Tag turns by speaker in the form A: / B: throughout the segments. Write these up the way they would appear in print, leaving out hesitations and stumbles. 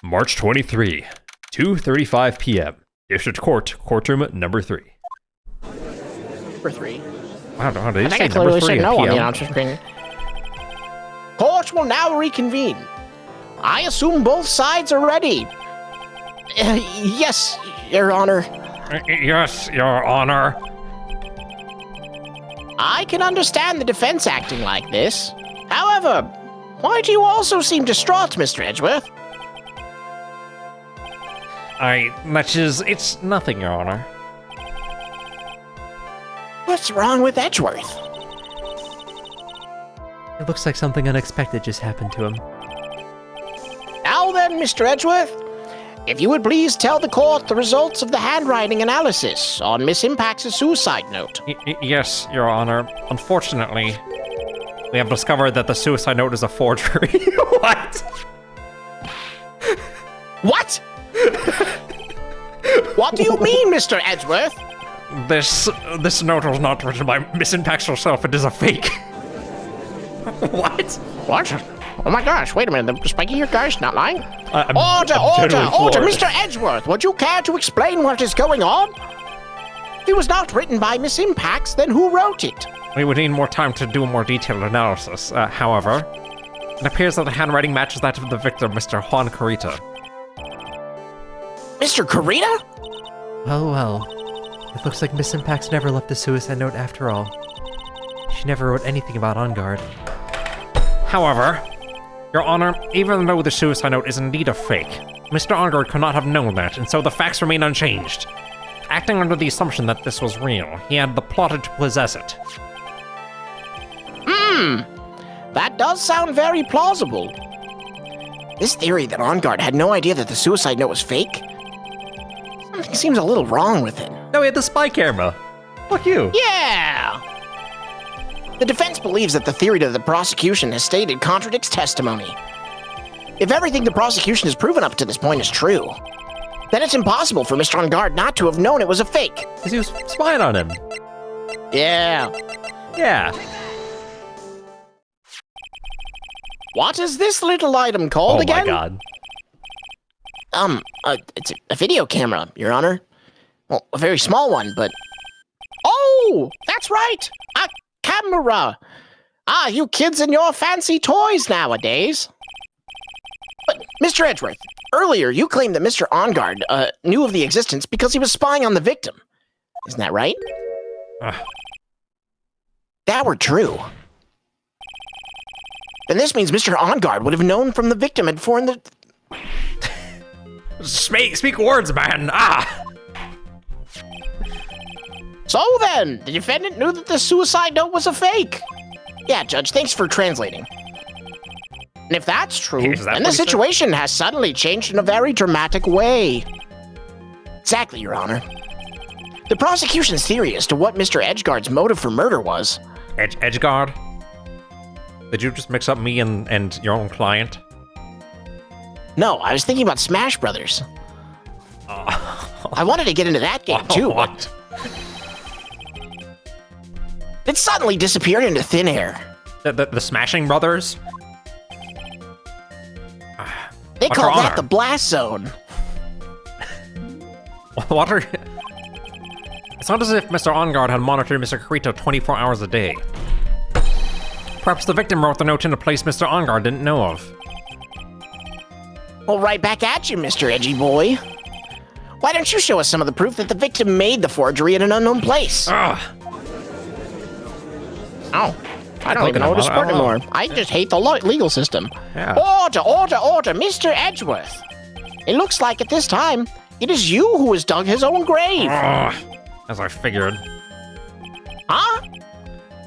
A: March 23, 2:35 p.m. District Court, courtroom number 3.
B: Number 3.
A: Wow, did
B: I
A: you
B: think
A: say
B: I
A: number
B: clearly
A: 3
B: said
A: at
B: no on the
A: PM?
B: announcer screen. Court will now reconvene. I assume both sides are ready. Yes, Your Honor.
A: Yes, Your Honor.
B: I can understand the defense acting like this. However, why do you also seem distraught, Mr. Edgeworth?
A: It's nothing, Your Honor.
B: What's wrong with Edgeworth?
C: It looks like something unexpected just happened to him.
B: Now then, Mr. Edgeworth, if you would please tell the court the results of the handwriting analysis on Miss Impact's suicide note.
A: Yes, Your Honor. Unfortunately, we have discovered that the suicide note is a forgery. What?
B: What? What do you mean, Mr. Edgeworth?
A: This note was not written by Miss Impact herself. It is a fake. What?
B: What? Oh my gosh, wait a minute, Spiky, your guy's not lying.
A: I'm
B: Order,
A: totally floored.
B: Mr. Edgeworth, would you care to explain what is going on? If it was not written by Miss Impacts, then who wrote it?
A: We would need more time to do a more detailed analysis. However, it appears that the handwriting matches that of the victim, Mr. Juan Carita.
B: Mr. Carita?
C: Well. It looks like Miss Impacts never left a suicide note after all. She never wrote anything about On Guard.
A: However, Your Honor, even though the suicide note is indeed a fake, Mr. On Guard could not have known that, and so the facts remain unchanged. Acting under the assumption that this was real, he had plotted to possess it.
B: That does sound very plausible. This theory that On Guard had no idea that the suicide note was fake? Something seems a little wrong with it.
A: No, he had the spy camera. Fuck you.
B: Yeah! The defense believes that the theory that the prosecution has stated contradicts testimony. If everything the prosecution has proven up to this point is true, then it's impossible for Mr. On Guard not to have known it was a fake.
A: Because he was spying on him.
B: Yeah.
A: Yeah.
B: What is this little item called again?
A: Oh my god.
B: It's a video camera, Your Honor. Well, a very small one, but... Oh! That's right! A camera! Ah, you kids and your fancy toys nowadays. But, Mr. Edgeworth, earlier you claimed that Mr. On Guard knew of the existence because he was spying on the victim. Isn't that right? That were true. Then this means Mr. On Guard would have known from the victim had formed the...
A: Speak words, man! Ah!
B: So then, the defendant knew that the suicide note was a fake. Yeah, Judge, thanks for translating. And if that's true, then the situation has suddenly changed in a very dramatic way. Exactly, Your Honor. The prosecution's theory as to what Mr. Edgeguard's motive for murder was...
A: Edgeguard? Did you just mix up me and your own client?
B: No, I was thinking about Smash Brothers. I wanted to get into that game, too,
A: What?
B: It suddenly disappeared into thin air.
A: The Smashing Brothers?
B: They
A: What's
B: call
A: your
B: that
A: honor?
B: the blast zone.
A: What are... It's not as if Mr. On Guard had monitored Mr. Carita 24 hours a day. Perhaps the victim wrote the note in a place Mr. On Guard didn't know of.
B: Well, right back at you, Mr. Edgy Boy. Why don't you show us some of the proof that the victim made the forgery in an unknown place?
A: Ugh.
B: Oh, I don't even know what to support anymore. I just hate the legal system.
A: Yeah.
B: Order, Mr. Edgeworth. It looks like at this time, it is you who has dug his own grave.
A: Ugh. As I figured.
B: Huh?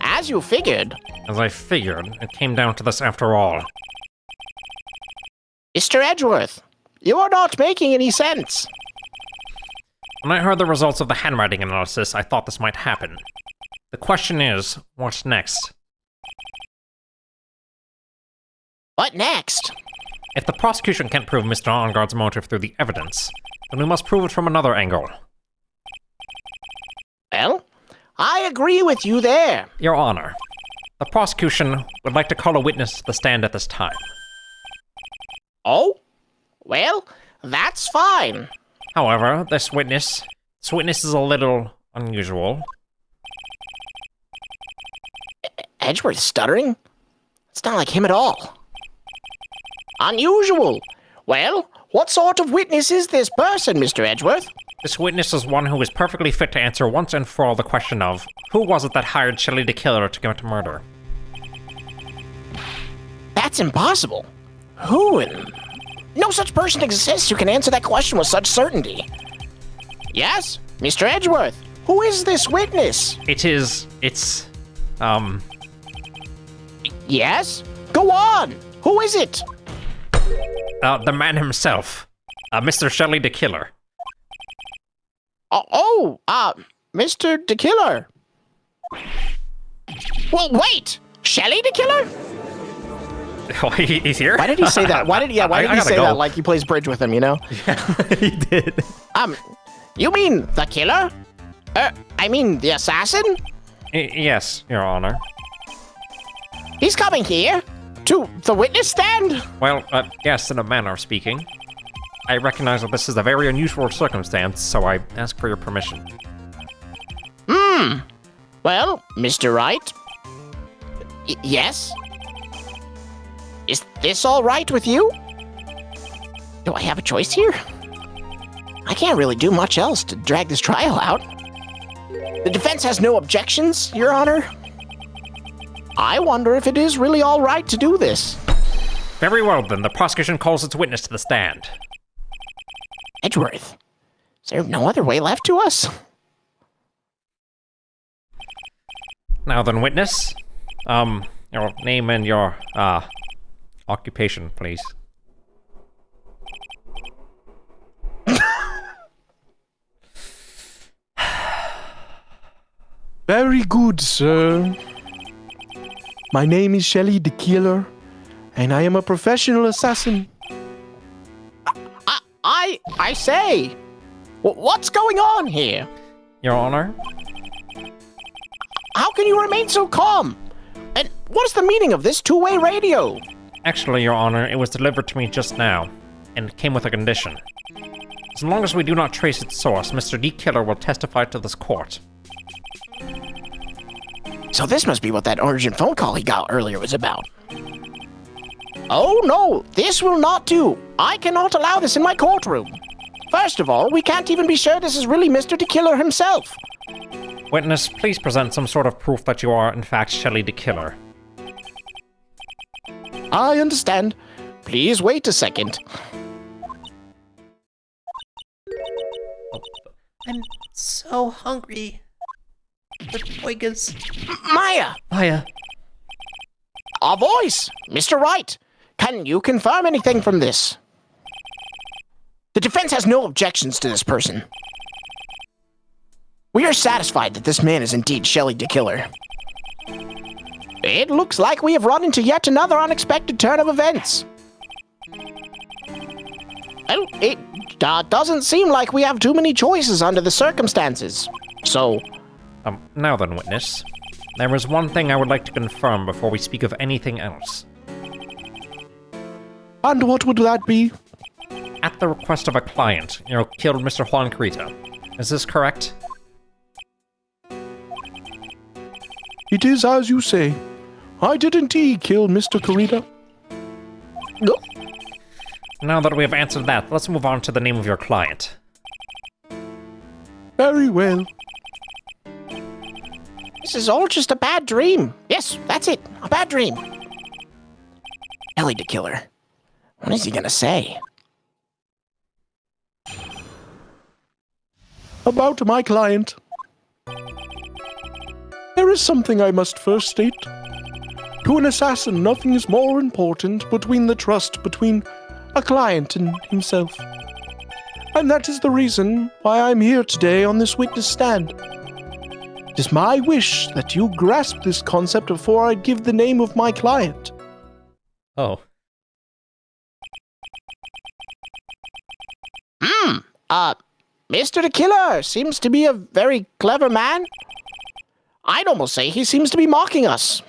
B: As you figured.
A: As I figured, it came down to this after all.
B: Mr. Edgeworth, you are not making any sense.
A: When I heard the results of the handwriting analysis, I thought this might happen. The question is, what's next?
B: What next?
A: If the prosecution can't prove Mr. On Guard's motive through the evidence, then we must prove it from another angle.
B: Well, I agree with you there.
A: Your Honor, the prosecution would like to call a witness to the stand at this time.
B: Oh? well, that's fine.
A: However, this witness is a little unusual.
B: Edgeworth stuttering? It's not like him at all. Unusual. Well, what sort of witness is this person, Mr. Edgeworth?
A: This witness is one who is perfectly fit to answer once and for all the question of, who was it that hired Shelley the killer to commit murder?
B: That's impossible. Who in... No such person exists who can answer that question with such certainty. Yes, Mr. Edgeworth, who is this witness? Yes? Go on! Who is it?
A: The man himself. Mr. Shelley the killer.
B: Mr. the Killer. Well, wait! Shelley the Killer?
A: Oh, he's here?
B: Why did he say that? Why did he say
A: go.
B: that like he plays bridge with him, you know?
A: Yeah, he did.
B: You mean the killer? I mean the assassin?
A: Yes, Your Honor.
B: He's coming here? To the witness stand?
A: Well, yes, in a manner of speaking. I recognize that this is a very unusual circumstance, so I ask for your permission.
B: Well, Mr. Wright? Yes? Is this all right with you? Do I have a choice here? I can't really do much else to drag this trial out. The defense has no objections, Your Honor. I wonder if it is really all right to do this.
A: Very well, then. The prosecution calls its witness to the stand.
B: Edgeworth, is there no other way left to us?
A: Now then, witness. Your name and your, occupation, please.
D: Very good, sir. My name is Shelley the Killer, and I am a professional assassin.
B: I say, what's going on here?
A: Your Honor?
B: How can you remain so calm? And what is the meaning of this two-way radio?
A: Actually, Your Honor, it was delivered to me just now, and it came with a condition. As long as we do not trace its source, Mr. D. Killer will testify to this court.
B: So this must be what that urgent phone call he got earlier was about. Oh no, this will not do. I cannot allow this in my courtroom. First of all, we can't even be sure this is really Mr. D. Killer himself.
A: Witness, please present some sort of proof that you are, in fact, Shelley the Killer.
B: I understand. Please wait a second.
C: I'm so hungry. The boigas.
B: Maya!
C: Maya,
B: A voice! Mr. Wright, can you confirm anything from this? The defense has no objections to this person. We are satisfied that this man is indeed Shelley the Killer. It looks like we have run into yet another unexpected turn of events. Well, it doesn't seem like we have too many choices under the circumstances. So,
A: Now then, witness. There is one thing I would like to confirm before we speak of anything else.
D: And what would that be?
A: At the request of a client, you killed Mr. Juan Carita. Is this correct?
D: It is as you say. I did indeed kill Mr. Carita.
B: no.
A: Now that we have answered that, let's move on to the name of your client.
D: Very well.
B: This is all just a bad dream. Yes, that's it. A bad dream. Shelley the Killer. What is he gonna say?
D: About my client. There is something I must first state. To an assassin, nothing is more important between the trust between a client and himself. And that is the reason why I'm here today on this witness stand. It is my wish that you grasp this concept before I give the name of my client.
A: Oh.
B: Mr. the Killer seems to be a very clever man. I'd almost say he seems to be mocking us.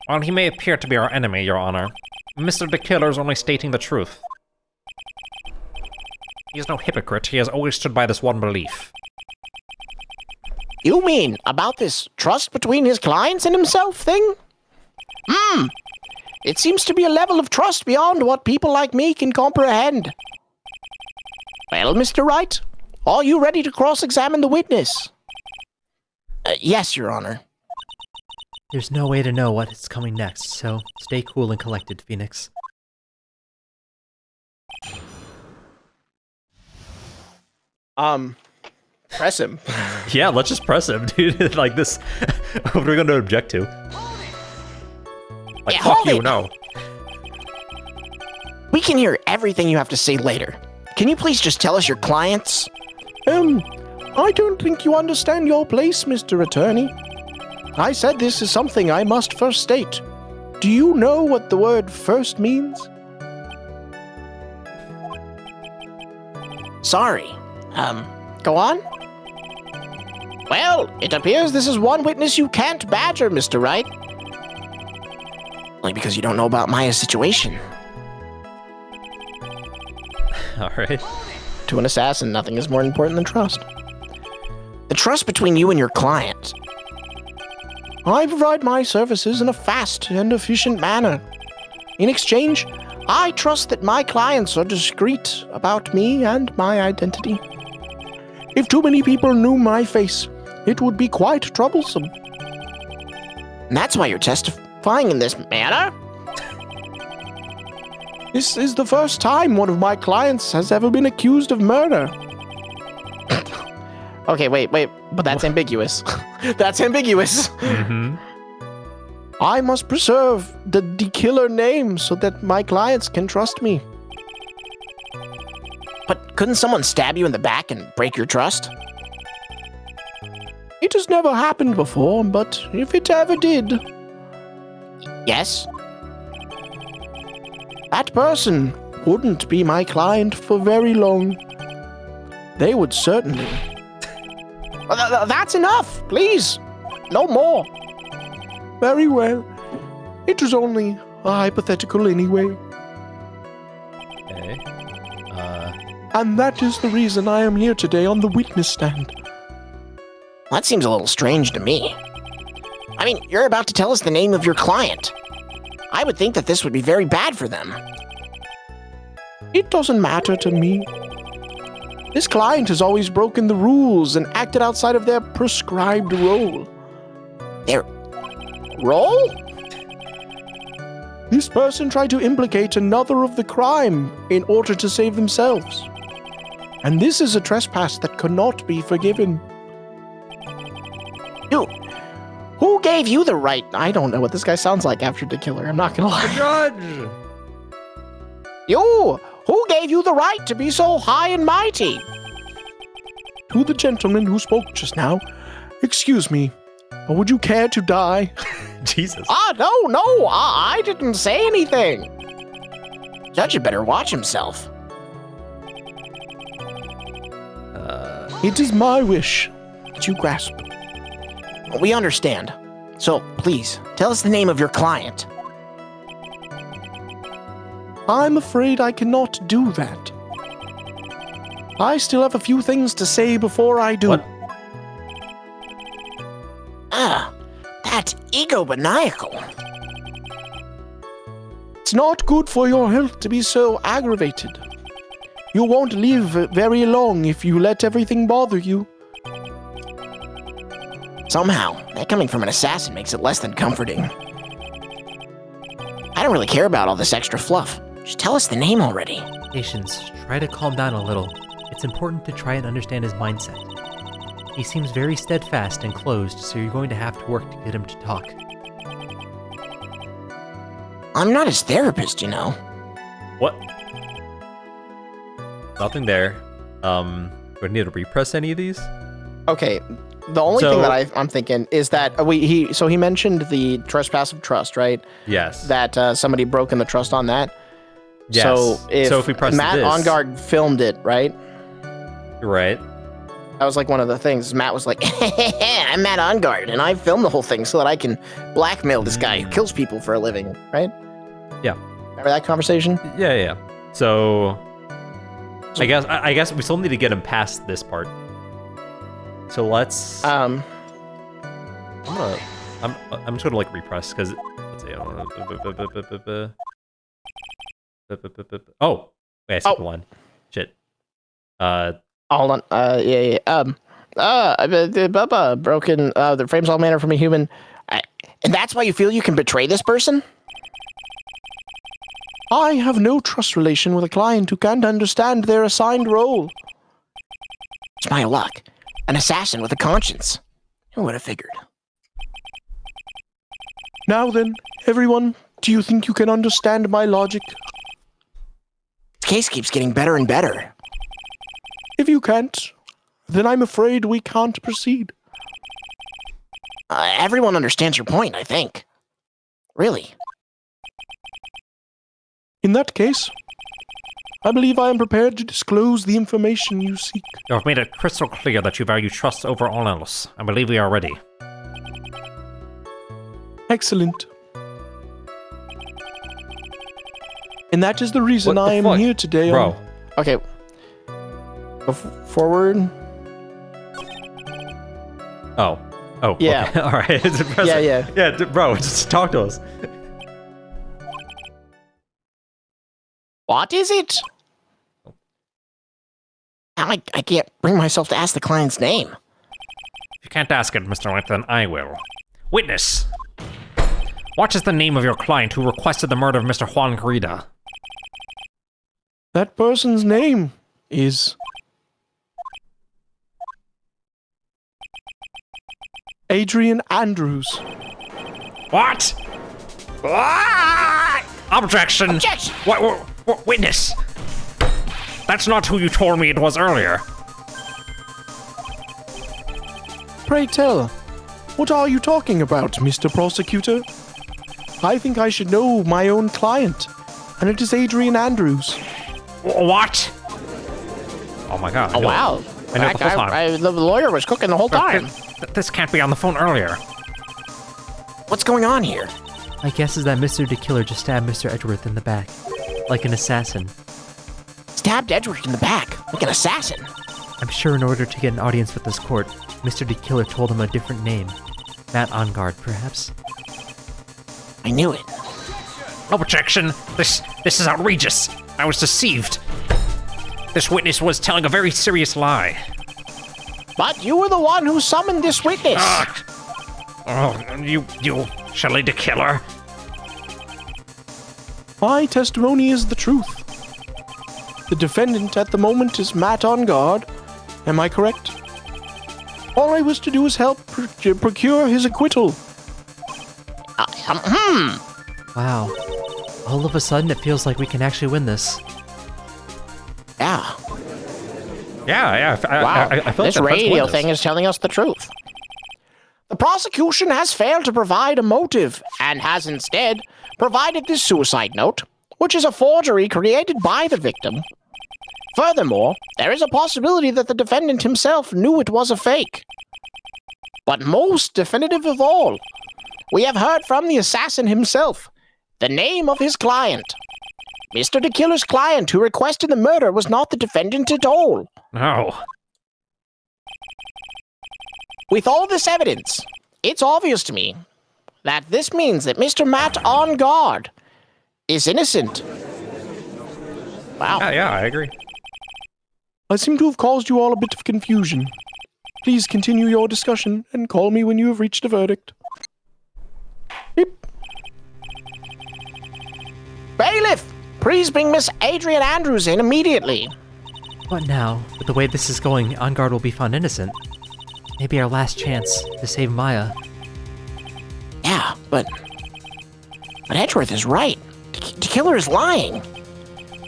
A: While he may appear to be our enemy, Your Honor, Mr. the Killer's only stating the truth. He is no hypocrite. He has always stood by this one belief.
B: You mean about this trust between his clients and himself thing? It seems to be a level of trust beyond what people like me can comprehend. Well, Mr. Wright, are you ready to cross-examine the witness? Yes, Your Honor.
C: There's no way to know what is coming next, so stay cool and collected, Phoenix.
B: Press him.
E: Yeah, let's just press him, dude. Like this. What are we going to object to?
A: Like,
B: Yeah,
A: fuck
B: hold
A: you,
B: it.
A: no.
B: We can hear everything you have to say later. Can you please just tell us your clients?
D: I don't think you understand your place, Mr. Attorney. I said this is something I must first state. Do you know what the word first means?
B: Sorry. Go on? Well, it appears this is one witness you can't badger, Mr. Wright. Only because you don't know about Maya's situation.
E: All right.
B: To an assassin, nothing is more important than trust. The trust between you and your client.
D: I provide my services in a fast and efficient manner. In exchange, I trust that my clients are discreet about me and my identity. If too many people knew my face, it would be quite troublesome.
B: And that's why you're testifying in this manner?
D: This is the first time one of my clients has ever been accused of murder.
B: Okay, wait, but that's ambiguous. That's ambiguous.
E: Mm-hmm.
D: I must preserve the killer name so that my clients can trust me.
B: But couldn't someone stab you in the back and break your trust?
D: It has never happened before, but if it ever did,
B: Yes?
D: that person wouldn't be my client for very long. They would certainly.
B: That's enough, please. No more.
D: Very well. It was only a hypothetical anyway.
E: Okay.
D: And that is the reason I am here today on the witness stand.
B: That seems a little strange to me. I mean, you're about to tell us the name of your client. I would think that this would be very bad for them.
D: It doesn't matter to me. This client has always broken the rules and acted outside of their prescribed role.
B: Their role?
D: This person tried to implicate another of the crime in order to save themselves. And this is a trespass that cannot be forgiven.
B: Who gave you the right? I don't know what this guy sounds like after the killer. I'm not gonna lie.
E: Judge!
B: You! Who gave you the right to be so high and mighty?
D: To the gentleman who spoke just now, excuse me, but would you care to die?
E: Jesus.
B: No, I didn't say anything. Judge had better watch himself.
D: It is my wish that you grasp.
B: We understand. So, please, tell us the name of your client.
D: I'm afraid I cannot do that. I still have a few things to say before I do.
E: What?
B: That's egomaniacal.
D: It's not good for your health to be so aggravated. You won't live very long if you let everything bother you.
B: Somehow, that coming from an assassin makes it less than comforting. I don't really care about all this extra fluff. Just tell us the name already.
C: Patience, try to calm down a little. It's important to try and understand his mindset. He seems very steadfast and closed, so you're going to have to work to get him to talk.
B: I'm not his therapist, you know.
E: What? Nothing there. Do I need to repress any of these?
B: Okay, the only
E: So-
B: thing that I'm thinking is that he mentioned the trespass of trust, right?
E: Yes.
B: That somebody broken the trust on that.
E: Yes.
B: So if
E: we press
B: Matt
E: this,
B: Ongard filmed it, right?
E: right?
B: That was like one of the things. Matt was like, I'm Matt Ongard, and I filmed the whole thing so that I can blackmail this guy who kills people for a living, right?
E: Yeah.
B: Remember that conversation?
E: Yeah. So, I guess we still need to get him past this part. So let's. I'm just gonna like repress because let's see. Oh, wait, I skipped one. Shit.
B: Hold on. Broken. The frame's all manner from a human. And that's why you feel you can betray this person?
D: I have no trust relation with a client who can't understand their assigned role.
B: It's my luck. An assassin with a conscience. Who would have figured?
D: Now then, everyone, do you think you can understand my logic?
B: This case keeps getting better and better.
D: If you can't, then I'm afraid we can't proceed.
B: Everyone understands your point, I think. Really.
D: In that case, I believe I am prepared to disclose the information you seek.
A: You have made it crystal clear that you value trust over all else. I believe we are ready.
D: Excellent. And that is the reason
E: What the
D: I am
E: fuck?
D: here today.
E: Bro.
B: Okay. Go forward.
E: Oh.
B: Yeah.
E: Okay. All right. It's impressive.
B: Yeah.
E: Bro, just talk to us.
B: What is it? Now I can't bring myself to ask the client's name.
A: If you can't ask it, Mr. White, then I will. Witness! What is the name of your client who requested the murder of Mr. Juan Garida?
D: That person's name is Adrian Andrews.
A: What? Objection!
B: Objection!
A: Witness! That's not who you told me it was earlier.
D: Pray tell, what are you talking about, Mr. Prosecutor? I think I should know my own client, and it is Adrian Andrews.
A: What? Oh my god.
B: Oh, wow.
A: I know the whole time.
B: The lawyer was cooking the whole time.
A: This can't be on the phone earlier.
B: What's going on here?
C: My guess is that Mr. the Killer just stabbed Mr. Edgeworth in the back, like an assassin.
B: Stabbed Edward in the back, like an assassin.
C: I'm sure in order to get an audience with this court, Mr. the Killer told him a different name. Matt On Guard, perhaps?
B: I knew it.
A: Objection! This is outrageous. I was deceived. This witness was telling a very serious lie.
B: But you were the one who summoned this witness.
A: Oh, you Shelley the Killer.
D: My testimony is the truth. The defendant at the moment is Matt On Guard. Am I correct? All I wish to do is help procure his acquittal.
C: Wow. All of a sudden, it feels like we can actually win this.
B: Yeah.
A: Yeah.
B: Wow.
A: I felt
B: This
A: that first
B: radio
A: witness.
B: thing is telling us the truth. The prosecution has failed to provide a motive and has instead provided this suicide note, which is a forgery created by the victim. Furthermore, there is a possibility that the defendant himself knew it was a fake. But most definitive of all, we have heard from the assassin himself, the name of his client. Mr. the Killer's client who requested the murder was not the defendant at all.
A: No.
B: With all this evidence, it's obvious to me that this means that Mr. Matt On Guard is innocent. Wow.
A: Yeah, I agree.
D: I seem to have caused you all a bit of confusion. Please continue your discussion and call me when you have reached a verdict. Beep.
B: Bailiff, please bring Miss Adrian Andrews in immediately.
C: But now, with the way this is going, On Guard will be found innocent. Maybe our last chance to save Maya.
B: Yeah, but Edgeworth is right. The killer is lying.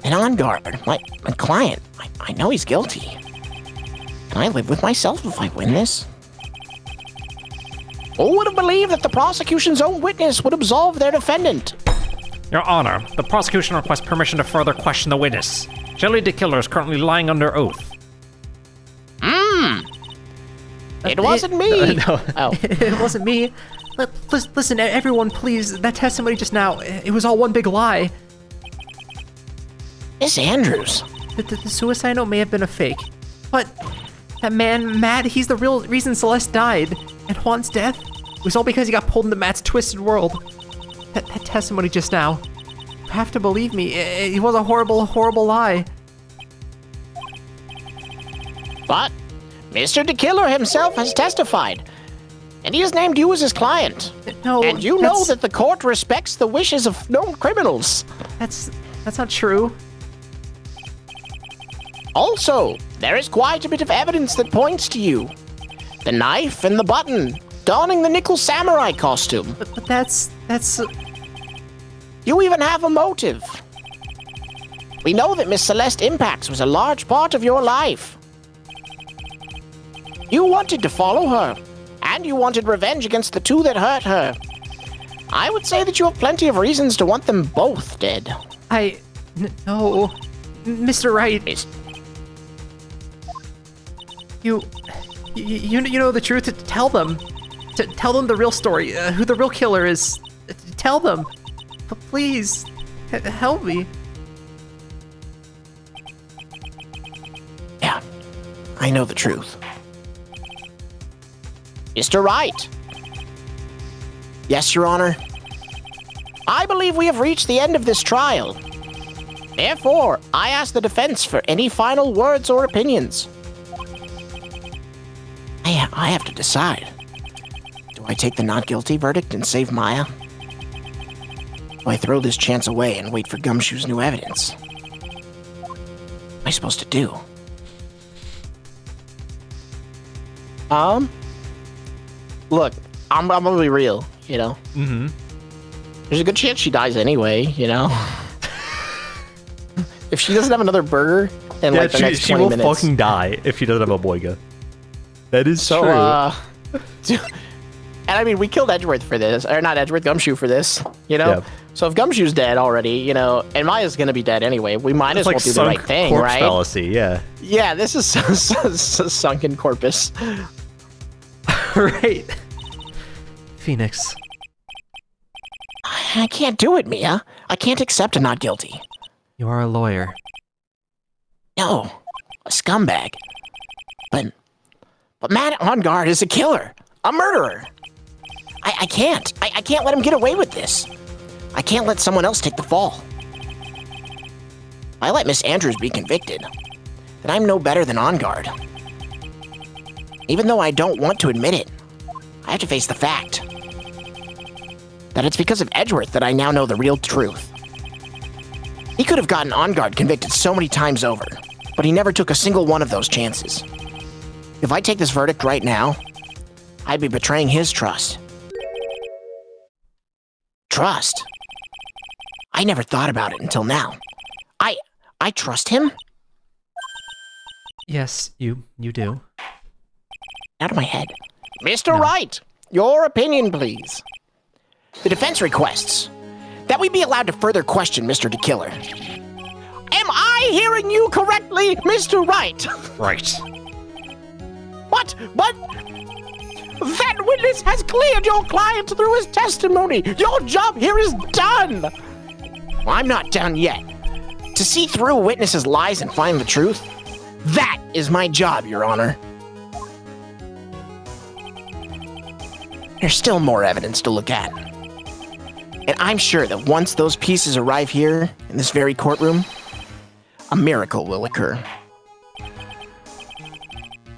B: And On Guard, my client, I know he's guilty. Can I live with myself if I win this? Who would have believed that the prosecution's own witness would absolve their defendant?
A: Your Honor, the prosecution requests permission to further question the witness. Shelley the Killer is currently lying under oath.
B: It wasn't me.
E: No.
B: Oh,
C: It wasn't me. Listen, everyone, please. That testimony just now, it was all one big lie.
B: Miss Andrews.
C: The suicide note may have been a fake, but that man, Matt, he's the real reason Celeste died. And Juan's death was all because he got pulled into Matt's twisted world. That testimony just now. You have to believe me. It was a horrible, horrible lie.
B: But Mr. DeKiller himself has testified. And he has named you as his client.
C: No,
B: And you know that the court respects the wishes of known criminals.
C: That's not true.
B: Also, there is quite a bit of evidence that points to you. The knife and the button, donning the nickel samurai costume.
C: But that's...
B: You even have a motive. We know that Miss Celeste Impax was a large part of your life. You wanted to follow her, and you wanted revenge against the two that hurt her. I would say that you have plenty of reasons to want them both dead.
C: No. Mr. Wright. You know the truth. Tell them. Tell them the real story. Who the real killer is. Tell them. But please, help me.
B: Yeah, I know the truth. Mr. Wright. Yes, Your Honor. I believe we have reached the end of this trial. Therefore, I ask the defense for any final words or opinions. I have to decide. Do I take the not guilty verdict and save Maya? Do I throw this chance away and wait for Gumshoe's new evidence? What am I supposed to do? Look, I'm gonna be real, you know?
E: Mm-hmm.
B: There's a good chance she dies anyway, you know? If she doesn't have another burger in like the next 20
E: she will
B: minutes.
E: fucking die if she doesn't have a boyga. That is
B: So,
E: true.
B: and I mean, we killed Edgeworth for this, or not Edgeworth, Gumshoe for this, you know?
E: Yeah.
B: So if Gumshoe's dead already, you know, and Maya's gonna be dead anyway, we might as well do the
E: sunk
B: right thing,
E: corpse
B: right?
E: fallacy, yeah.
B: Yeah, this is sunken corpus.
C: Right. Phoenix.
B: I can't do it, Mia. I can't accept a not guilty.
C: You are a lawyer.
B: No, a scumbag. But Matt on guard is a killer, a murderer. I can't. I can't let him get away with this. I can't let someone else take the fall. If I let Miss Andrews be convicted, then I'm no better than On Guard. Even though I don't want to admit it, I have to face the fact that it's because of Edgeworth that I now know the real truth. He could have gotten On Guard convicted so many times over, but he never took a single one of those chances. If I take this verdict right now, I'd be betraying his trust. Trust? I never thought about it until now. I trust him?
C: Yes, you do.
B: Out of my head. Mr. Wright, your opinion, please. The defense requests that we be allowed to further question Mr. DeKiller. Am I hearing you correctly, Mr. Wright?
A: Right.
B: But that witness has cleared your client through his testimony. Your job here is done. Well, I'm not done yet. To see through a witness's lies and find the truth, that is my job, Your Honor. There's still more evidence to look at. And I'm sure that once those pieces arrive here, in this very courtroom, a miracle will occur.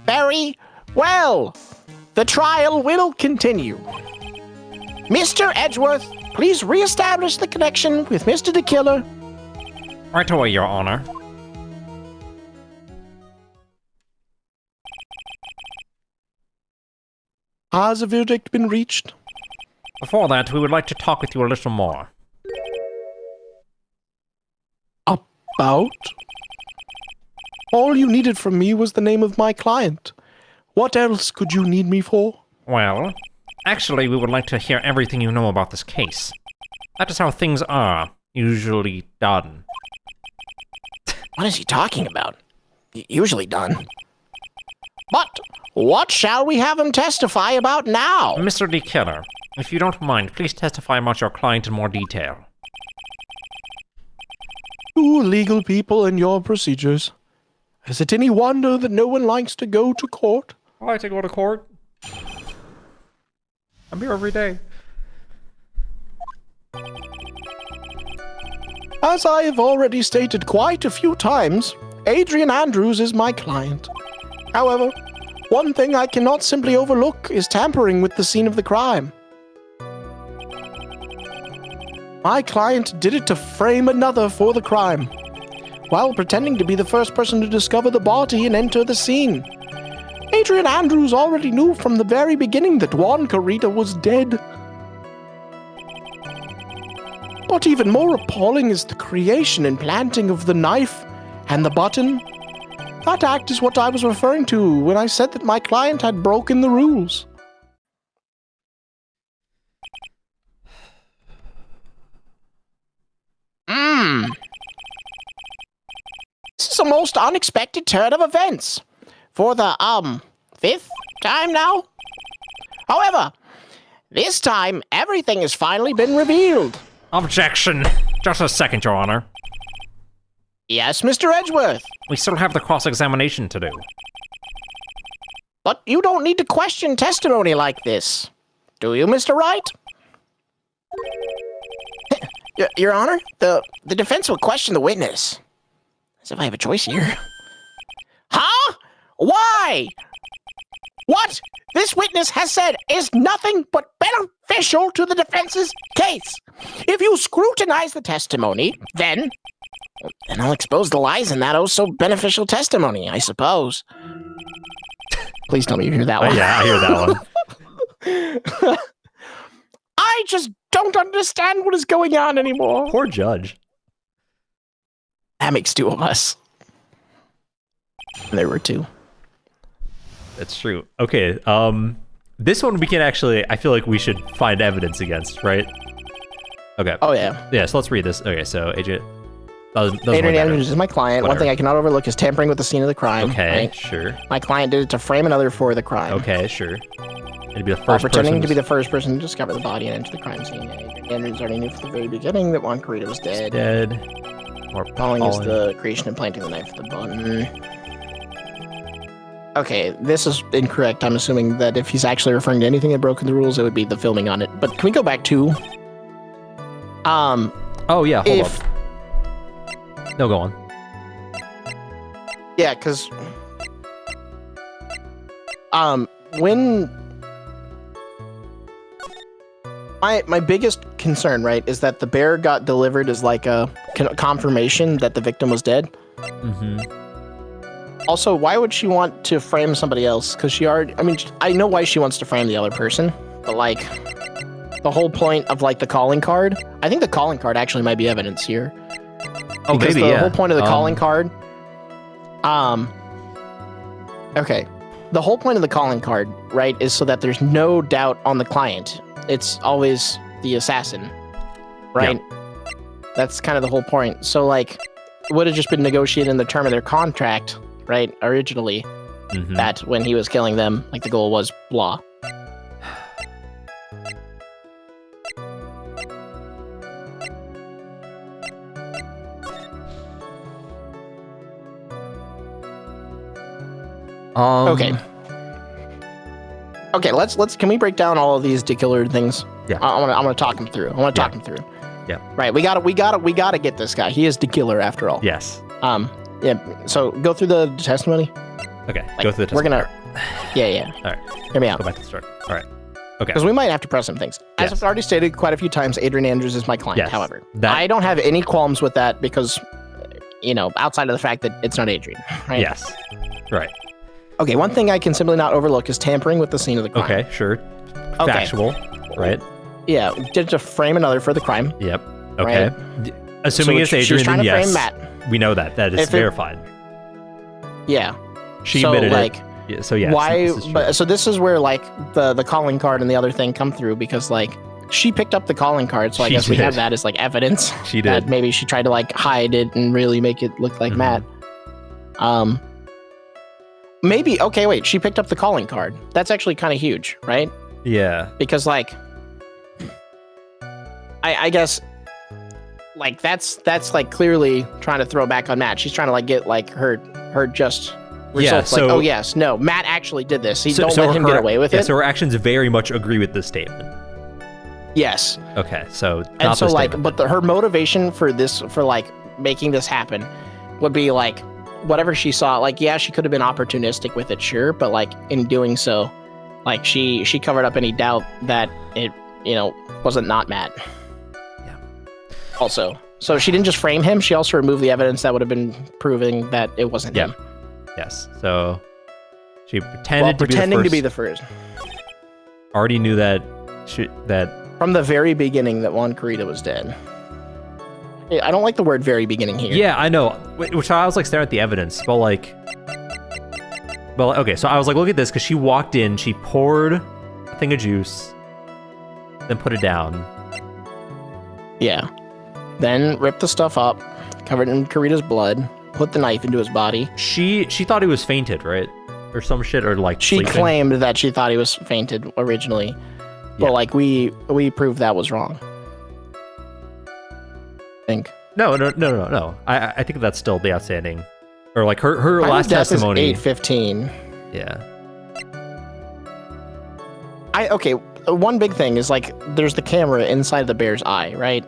B: Very well. The trial will continue. Mr. Edgeworth, please reestablish the connection with Mr. DeKiller.
A: Right away, Your Honor.
D: Has a verdict been reached?
A: Before that, we would like to talk with you a little more.
D: About? All you needed from me was the name of my client. What else could you need me for?
A: Well, actually, we would like to hear everything you know about this case. That is how things are usually done.
B: What is he talking about? Usually done. But what shall we have him testify about now?
A: Mr. DeKiller, if you don't mind, please testify about your client in more detail.
D: To You legal people and your procedures. Is it any wonder that no one likes to go to court?
A: I like to go to court. I'm here every day.
D: As I have already stated quite a few times, Adrian Andrews is my client. However, one thing I cannot simply overlook is tampering with the scene of the crime. My client did it to frame another for the crime, while pretending to be the first person to discover the body and enter the scene. Adrian Andrews already knew from the very beginning that Juan Carita was dead. But even more appalling is the creation and planting of the knife and the button. That act is what I was referring to when I said that my client had broken the rules.
B: This is a most unexpected turn of events. For the, 5th time now? However, this time, everything has finally been revealed.
A: Objection. Just a second, Your Honor.
B: Yes, Mr. Edgeworth.
A: We still have the cross-examination to do.
B: But you don't need to question testimony like this. Do you, Mr. Wright? Your Honor, the defense will question the witness. As if I have a choice here. Huh? Why? What this witness has said is nothing but beneficial to the defense's case. If you scrutinize the testimony, then I'll expose the lies in that oh-so-beneficial testimony, I suppose. Please tell me you hear that one.
E: Yeah, I hear that one.
B: I just don't understand what is going on anymore.
E: Poor judge.
B: That makes two of us. There were two.
E: That's true. Okay, this one we can actually, I feel like we should find evidence against, right? Okay.
B: Oh, yeah.
E: Yeah, so let's read this. Okay, so Adrian...
B: Adrian Andrews is my client.
E: Whatever.
B: One thing I cannot overlook is tampering with the scene of the crime.
E: Okay,
B: right?
E: sure.
B: My client did it to frame another for the crime.
E: Okay, sure. It'd be the
B: While
E: first
B: pretending
E: person
B: to be the first person to discover the body and enter the crime scene. Adrian Andrews already knew from the very beginning that Juan Carita was dead.
E: dead. Or
B: Following is
E: Pollen.
B: the creation and planting the knife with the button. Okay, this is incorrect. I'm assuming that if he's actually referring to anything that broken the rules, it would be the filming on it. But can we go back to...
E: Oh, yeah, hold
B: if...
E: up. No, go on.
B: Yeah, because... when... My biggest concern, right, is that the bear got delivered as like a confirmation that the victim was dead.
E: Mm-hmm.
B: Also, why would she want to frame somebody else? Because she already... I mean, I know why she wants to frame the other person, but like... The whole point of like the calling card... I think the calling card actually might be evidence here.
E: Oh,
B: Because
E: maybe,
B: the
E: yeah.
B: whole point of the calling card... Okay. The whole point of the calling card, right, is so that there's no doubt on the client. It's always the assassin, right? Yeah. That's kind of the whole point. So, like, it would have just been negotiated in the term of their contract, right, originally, that when he was killing them, like, the goal was blah. Okay, let's can we break down all of these dekiller things?
E: Yeah.
B: I'm gonna talk him through. Talk him through.
E: Yeah.
B: Right, we gotta get this guy. He is dekiller after all.
E: Yes.
B: Yeah. So go through the testimony.
E: Okay.
B: Like,
E: Go through the
B: we're
E: testimony.
B: gonna. Yeah.
E: All right.
B: Hear me out.
E: Go back to the start. All right. Okay.
B: Because we might have to press some things. As
E: Yes.
B: I've already stated quite a few times, Adrian Andrews is my client.
E: Yes.
B: However,
E: That-
B: I don't have any qualms with that because, outside of the fact that it's not Adrian. Right?
E: Yes. Right.
B: Okay, one thing I can simply not overlook is tampering with the scene of the crime.
E: Okay. Sure.
B: Okay.
E: Factual. Right.
B: Yeah, did to frame another for the crime.
E: Yep. Okay.
B: Right.
E: Assuming it's
B: she was
E: Adrian,
B: trying
E: then
B: to
E: yes.
B: frame Matt.
E: We know that. That is
B: If it-
E: verified.
B: Yeah.
E: She
B: so,
E: admitted
B: like,
E: it. Yeah, so yes.
B: why?
E: This is true.
B: But so this is where like the calling card and the other thing come through because like she picked up the calling card, so I
E: She
B: guess we
E: did.
B: have that as like evidence.
E: She
B: That
E: did.
B: maybe she tried to like hide it and really make it look like Matt. Maybe okay. Wait, she picked up the calling card. That's actually kind of huge, right?
E: Yeah.
B: Because like, I guess like that's like clearly trying to throw back on Matt. She's trying to like get like her just results.
E: so-
B: like, oh yes, no, Matt actually did this. Don't let him get away with it.
E: So her actions very much agree with this statement.
B: Yes.
E: Okay, so
B: And
E: not
B: so
E: the
B: like,
E: statement.
B: but her motivation for this, for like making this happen, would be like whatever she saw. Like, yeah, she could have been opportunistic with it, sure, but like in doing so, like she covered up any doubt that it, wasn't not Matt.
E: Yeah.
B: Also, so she didn't just frame him; she also removed the evidence that would have been proving that it wasn't him.
E: Yes. So she
B: While
E: pretended
B: to be the first.
E: Already knew that
B: From the very beginning that Juan Carita was dead. I don't like the word very beginning here.
E: Yeah, I know. Which I was like staring at the evidence, but like, okay. So I was like, look at this, because she walked in, she poured a thing of juice, then put it down.
B: Yeah. Then ripped the stuff up, covered it in Carita's blood, put the knife into his body.
E: She thought he was fainted, right, or some shit, or like
B: She
E: sleeping.
B: claimed that she thought he was fainted originally, but
E: Yeah.
B: like we proved that was wrong. I think.
E: No. I think that's still the outstanding, or like her last testimony.
B: 8:15.
E: Yeah.
B: Okay. One big thing is like there's the camera inside the bear's eye, right?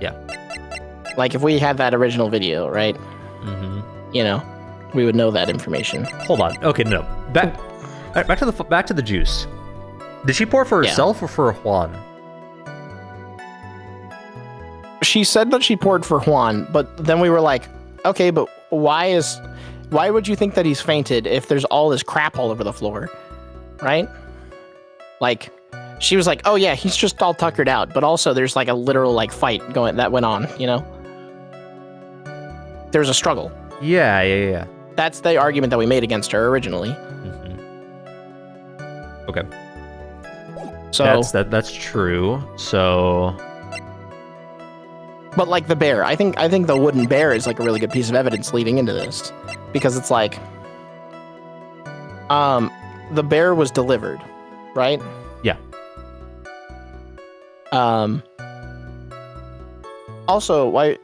E: Yeah.
B: Like if we had that original video, right?
E: Mm-hmm.
B: We would know that information.
E: Hold on. Okay, no. Back to the juice. Did she pour for
B: Yeah.
E: herself or for Juan?
B: She said that she poured for Juan, but then we were like, okay, but why would you think that he's fainted if there's all this crap all over the floor, right? Like, she was like, oh yeah, he's just all tuckered out, but also there's like a literal like fight that went on, There's a struggle.
E: Yeah.
B: That's the argument that we made against her originally.
E: Mm-hmm. Okay.
B: So
E: That's true. So
B: but like the bear, I think the wooden bear is like a really good piece of evidence leading into this, because it's like, the bear was delivered, right?
E: Yeah.
B: Also, why?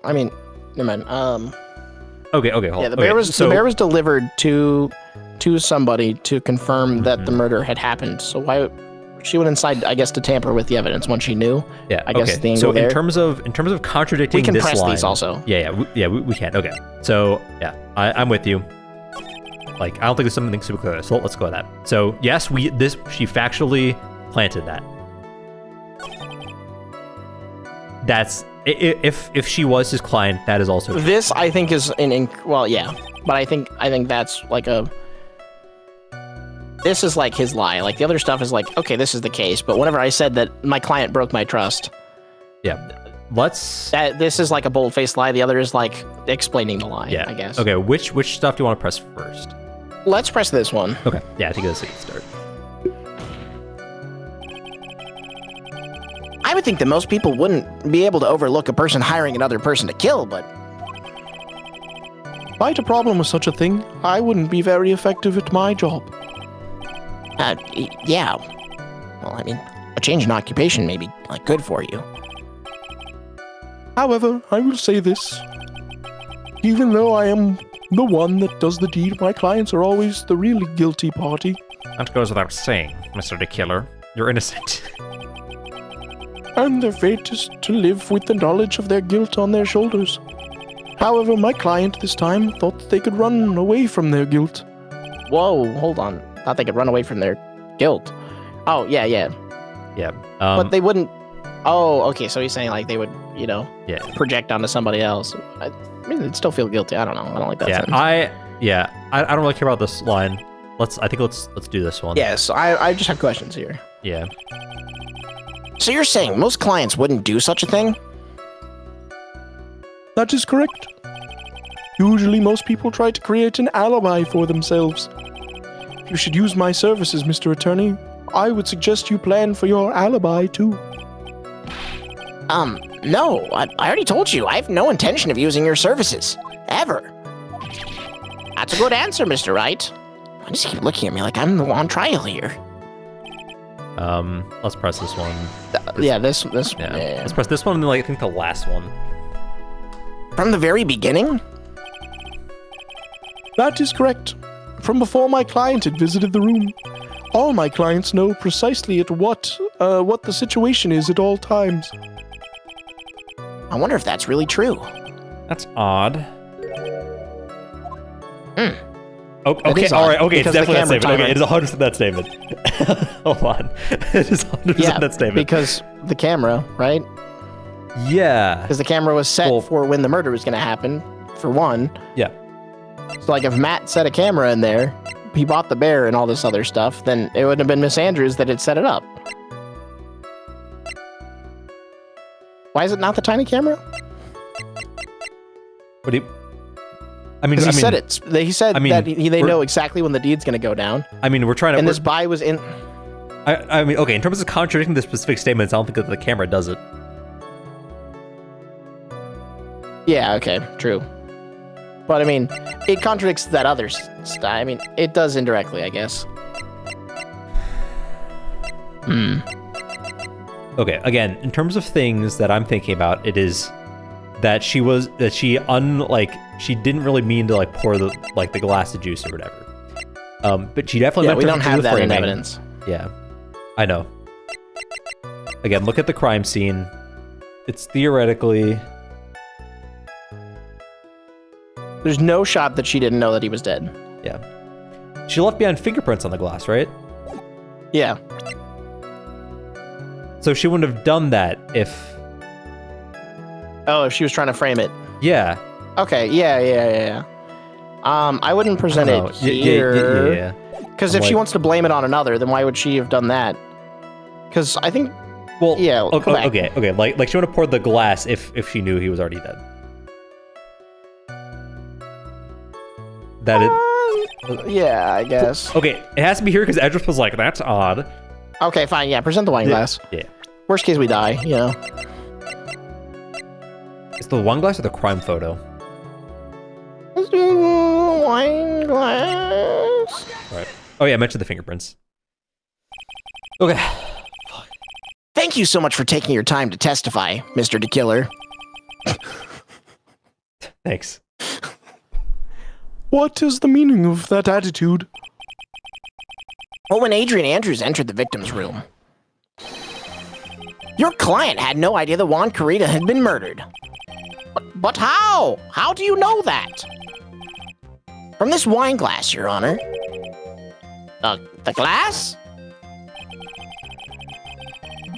B: I mean, never mind.
E: okay, hold.
B: Yeah, the bear was delivered to somebody to confirm that the murder had happened. So why? She went inside, I guess, to tamper with the evidence when she knew.
E: Yeah,
B: I guess
E: okay.
B: the angle
E: So
B: there.
E: in terms of contradicting
B: We can
E: this
B: press
E: line,
B: these also.
E: Yeah, we can. Okay, so yeah, I'm with you. Like, I don't think there's something super clear. So let's go with that. So yes, she factually planted that. That's if she was his client, that is also true.
B: This, I think, is well, yeah, but I think that's like this is like his lie. Like the other stuff is like, okay, this is the case, but whenever I said that my client broke my trust,
E: Yeah,
B: this is like a bold-faced lie. The other is like explaining the lie.
E: Yeah,
B: I guess.
E: Okay, which stuff do you want to press first?
B: Let's press this one.
E: Okay, yeah, I think that's a good start.
B: I would think that most people wouldn't be able to overlook a person hiring another person to kill, but
D: If I had a problem with such a thing, I wouldn't be very effective at my job.
B: yeah. Well, I mean, a change in occupation may be like good for you.
D: However, I will say this. Even though I am the one that does the deed, my clients are always the really guilty party.
A: That goes without saying, Mr. the Killer. You're innocent.
D: And their fate is to live with the knowledge of their guilt on their shoulders. However, my client this time thought that they could run away from their guilt.
B: Whoa, hold on. Thought they could run away from their guilt. Oh, yeah.
E: Yeah.
B: But they wouldn't. Oh, okay. So he's saying like they would,
E: Yeah.
B: project onto somebody else. I mean, they'd still feel guilty. I don't know. I don't like that sentence.
E: I don't really care about this line. Let's do this one.
B: Yes, I just have questions here.
E: Yeah.
B: So you're saying most clients wouldn't do such a thing?
D: That is correct. Usually most people try to create an alibi for themselves. If you should use my services, Mr. Attorney, I would suggest you plan for your alibi too.
B: No, I already told you, I have no intention of using your services. Ever. That's a good answer, Mr. Wright. Why does he keep looking at me like I'm the one on trial here?
E: Let's press this one.
B: Yeah, this.
E: Yeah.
B: Yeah.
E: Let's press this one and then, like, I think the last one.
B: From the very beginning?
D: That is correct. From before my client had visited the room. All my clients know precisely at what the situation is at all times.
B: I wonder if that's really true.
A: That's odd.
E: Okay,
B: is
E: all
B: odd,
E: right, okay, it's
B: because the
E: definitely that
B: camera
E: statement. Okay,
B: timer-
E: it is 100% that statement. Hold on. It is 100% that statement.
B: because the camera, right?
E: Yeah.
B: Because the camera was set
E: Well-
B: for when the murder was going to happen, for one.
E: Yeah.
B: So, like, if Matt set a camera in there, he bought the bear and all this other stuff, then it wouldn't have been Miss Andrews that had set it up. Why is it not the tiny camera?
E: What do you... I mean,
B: Because he said it. He said
E: I mean,
B: that they
E: we're-
B: know exactly when the deed's going to go down.
E: I mean, we're trying to...
B: And
E: we're-
B: this buy was in...
E: I mean, okay, in terms of contradicting the specific statements, I don't think that the camera does it.
B: Yeah, okay, true. But, I mean, it contradicts that other stuff. I mean, it does indirectly, I guess.
E: Okay, again, in terms of things that I'm thinking about, it is that she didn't really mean to, like, pour the glass of juice or whatever. But she definitely
B: Yeah,
E: meant
B: we
E: to
B: don't
E: do
B: have
E: the
B: that in
E: framing.
B: evidence.
E: Yeah, I know. Again, look at the crime scene. It's theoretically...
B: There's no shot that she didn't know that he was dead.
E: Yeah. She left behind fingerprints on the glass, right?
B: Yeah.
E: So she wouldn't have done that if...
B: Oh, if she was trying to frame it.
E: Yeah.
B: Okay, yeah. I wouldn't present
E: Oh,
B: it here.
E: yeah.
B: Because
E: I'm
B: if she
E: like-
B: wants to blame it on another, then why would she have done that? Because I think...
E: Well,
B: Yeah, go back.
E: okay. Like she would have poured the glass if she knew he was already dead. That it...
B: Yeah, I guess.
E: Okay, it has to be here because Edris was like, that's odd.
B: Okay, fine, yeah, present the wine glass.
E: Yeah.
B: Worst case, we die, you know.
E: It's the wine glass or the crime photo?
B: Wine glass.
E: Right. Oh yeah, I mentioned the fingerprints. Okay.
B: Thank you so much for taking your time to testify, Mr. DeKiller.
E: Thanks.
D: What is the meaning of that attitude?
B: Well, when Adrian Andrews entered the victim's room, your client had no idea that Juan Carita had been murdered. But how? How do you know that? From this wine glass, Your Honor. The glass?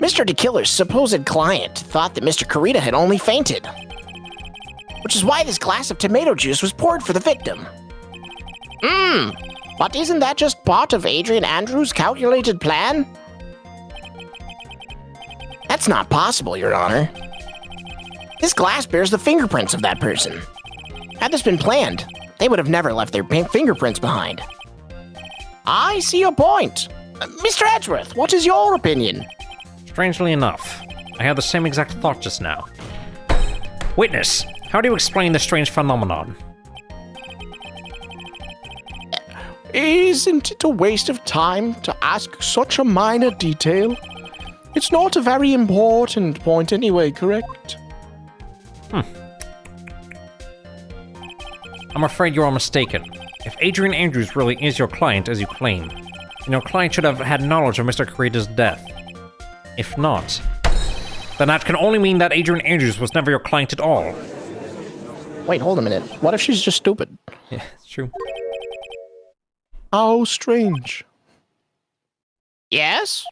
B: Mr. DeKiller's supposed client thought that Mr. Carita had only fainted, which is why this glass of tomato juice was poured for the victim. But isn't that just part of Adrian Andrews' calculated plan? That's not possible, Your Honor. This glass bears the fingerprints of that person. Had this been planned, they would have never left their fingerprints behind. I see your point. Mr. Edgeworth, what is your opinion?
A: Strangely enough, I had the same exact thought just now. Witness, how do you explain this strange phenomenon?
D: Isn't it a waste of time to ask such a minor detail? It's not a very important point anyway, correct?
A: I'm afraid you are mistaken. If Adrian Andrews really is your client, as you claim, then your client should have had knowledge of Mr. Carita's death. If not, then that can only mean that Adrian Andrews was never your client at all.
B: Wait, hold a minute. What if she's just stupid?
E: Yeah, it's true.
D: How strange.
B: Yes?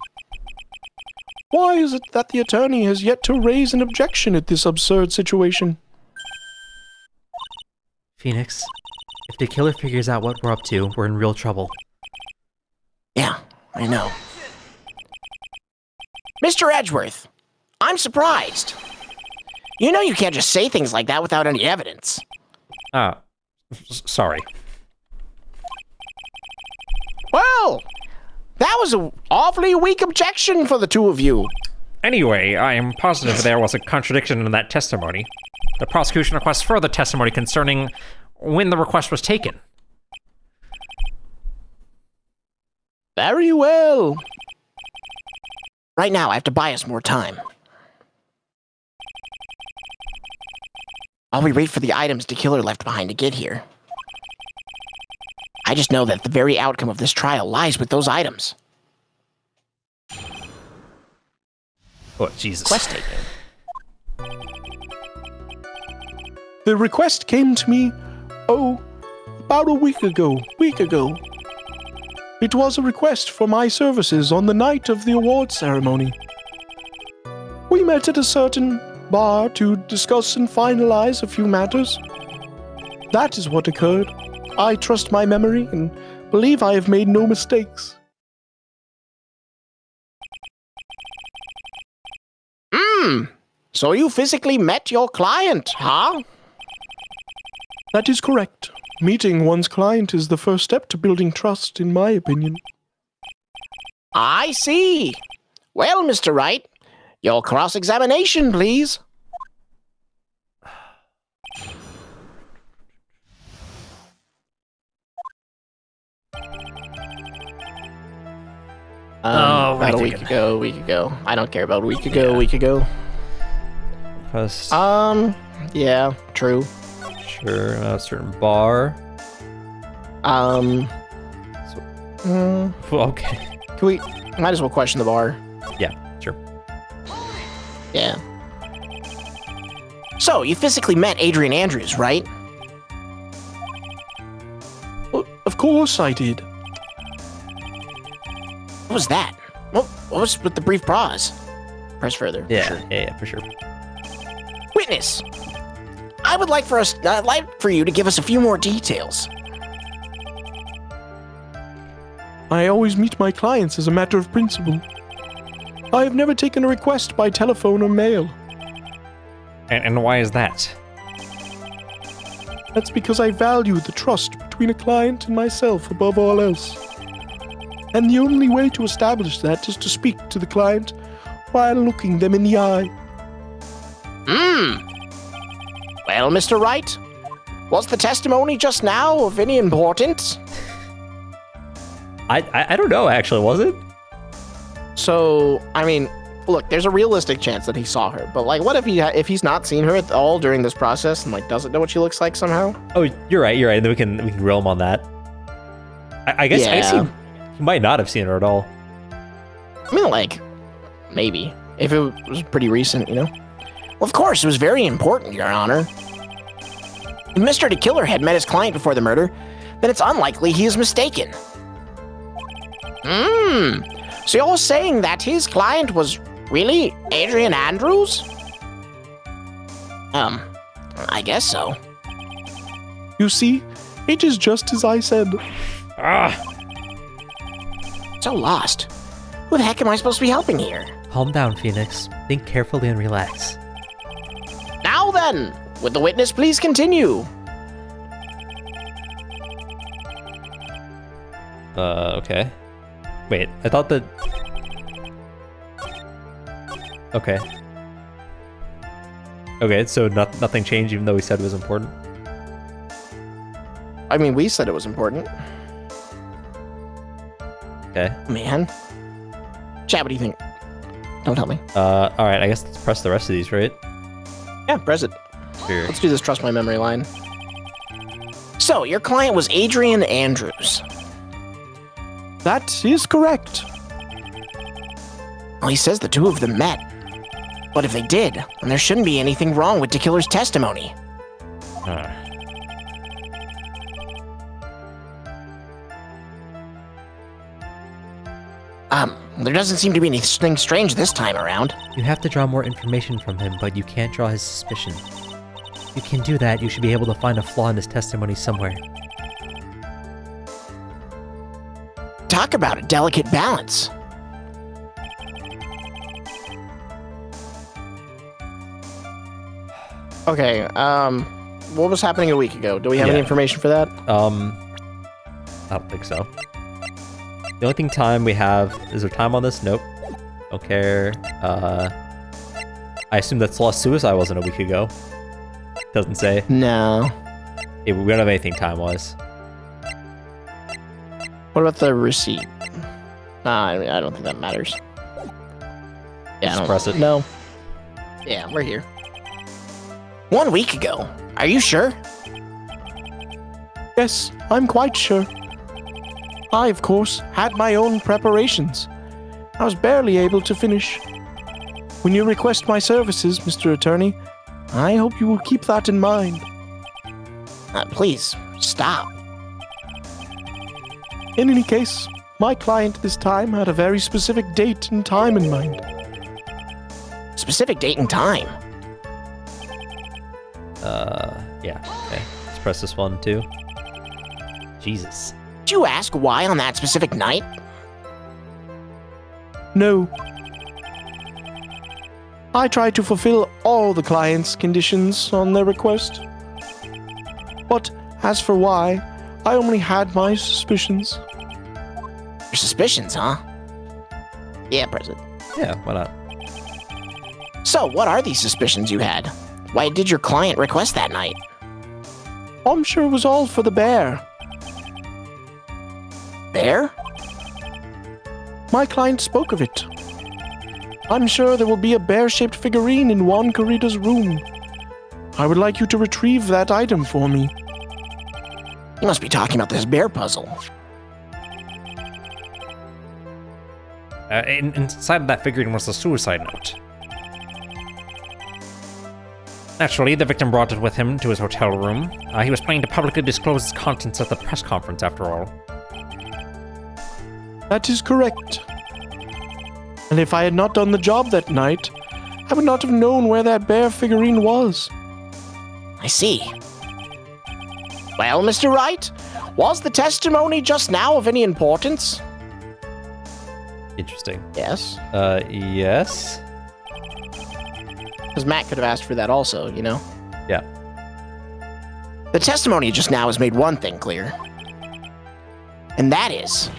D: Why is it that the attorney has yet to raise an objection at this absurd situation?
C: Phoenix, if the killer figures out what we're up to, we're in real trouble.
B: Yeah, I know. Mr. Edgeworth, I'm surprised. You know you can't just say things like that without any evidence.
A: Sorry.
B: Well, that was an awfully weak objection for the two of you.
A: Anyway, I am positive there was a contradiction in that testimony. The prosecution requests further testimony concerning when the request was taken.
B: Very well. Right now, I have to buy us more time. While we wait for the items the killer left behind to get here. I just know that the very outcome of this trial lies with those items.
E: Oh, Jesus.
B: Quest taking.
D: The request came to me, about a week ago. It was a request for my services on the night of the award ceremony. We met at a certain bar to discuss and finalize a few matters. That is what occurred. I trust my memory and believe I have made no mistakes.
B: So you physically met your client, huh?
D: That is correct. Meeting one's client is the first step to building trust, in my opinion.
B: I see. Well, Mr. Wright, your cross-examination, please. About a week ago. I don't care about a week ago.
E: Press.
B: Yeah, true.
E: Sure. A certain bar. Okay.
B: Can we, might as well question the bar.
E: Yeah, sure.
B: Yeah. So, you physically met Adrian Andrews, right?
D: Well, of course I did.
B: What was that? What was with the brief pause? Press further.
E: Yeah,
B: Sure.
E: yeah, for sure.
B: Witness! I would like for you to give us a few more details.
D: I always meet my clients as a matter of principle. I have never taken a request by telephone or mail.
A: And why is that?
D: That's because I value the trust between a client and myself above all else. And the only way to establish that is to speak to the client while looking them in the eye.
B: Well, Mr. Wright, was the testimony just now of any importance?
E: I don't know, actually, was it?
B: So, I mean, look, there's a realistic chance that he saw her, but like, what if he's not seen her at all during this process and like doesn't know what she looks like somehow?
E: Oh, you're right. Then we can grill him on that. I guess he might not have seen her at all.
B: I mean, like, maybe if it was pretty recent, you know. Well, of course, it was very important, Your Honor. If Mr. the Killer had met his client before the murder, then it's unlikely he is mistaken. So you're saying that his client was really Adrian Andrews? I guess so.
D: You see, it is just as I said.
B: So lost. Who the heck am I supposed to be helping here?
E: Calm down, Phoenix. Think carefully and relax.
B: Now then, would the witness please continue?
E: Okay. Wait, I thought that... Okay. Okay, so nothing changed even though we said it was important?
B: I mean, we said it was important.
E: Okay.
B: Man. Chad, what do you think? Don't tell me.
E: Alright, I guess let's press the rest of these, right?
B: Yeah, press it.
E: Sure.
B: Let's do this trust my memory line. So, your client was Adrian Andrews.
D: That is correct.
B: Well, he says the two of them met. But if they did, then there shouldn't be anything wrong with the killer's testimony. There doesn't seem to be anything strange this time around.
E: You have to draw more information from him, but you can't draw his suspicion. If you can do that, you should be able to find a flaw in his testimony somewhere.
B: Talk about a delicate balance. Okay, what was happening a week ago? Do we have any information for that?
E: I don't think so. The only thing time we have, is there time on this? Nope. Don't care. I assume that Lost Suicide wasn't a week ago. Doesn't say.
B: No.
E: Yeah, we don't have anything time-wise.
B: What about the receipt? I don't think that matters. Yeah, I
E: Just
B: don't-
E: press it.
B: No. Yeah, we're here. 1 week ago. Are you sure?
D: Yes, I'm quite sure. I, of course, had my own preparations. I was barely able to finish. When you request my services, Mr. Attorney, I hope you will keep that in mind.
B: Please, stop.
D: In any case, my client this time had a very specific date and time in mind.
B: Specific date and time.
E: Yeah. Okay. Let's press this one too. Jesus.
B: Did you ask why on that specific night?
D: No. I tried to fulfill all the client's conditions on their request. But as for why, I only had my suspicions.
B: Your suspicions, huh? Yeah, President.
E: Yeah. Why not?
B: So, what are these suspicions you had? Why did your client request that night?
D: I'm sure it was all for the bear.
B: Bear?
D: My client spoke of it. I'm sure there will be a bear-shaped figurine in Juan Corrida's room. I would like you to retrieve that item for me.
B: You must be talking about this bear puzzle.
A: Inside of that figurine was a suicide note. Naturally, the victim brought it with him to his hotel room. He was planning to publicly disclose its contents at the press conference, after all.
D: That is correct. And if I had not done the job that night, I would not have known where that bear figurine was.
B: I see. Well, Mr. Wright, was the testimony just now of any importance?
E: Interesting.
B: Yes.
E: Yes.
B: Because Matt could have asked for that also, you know?
E: Yeah.
B: The testimony just now has made one thing clear. And that is...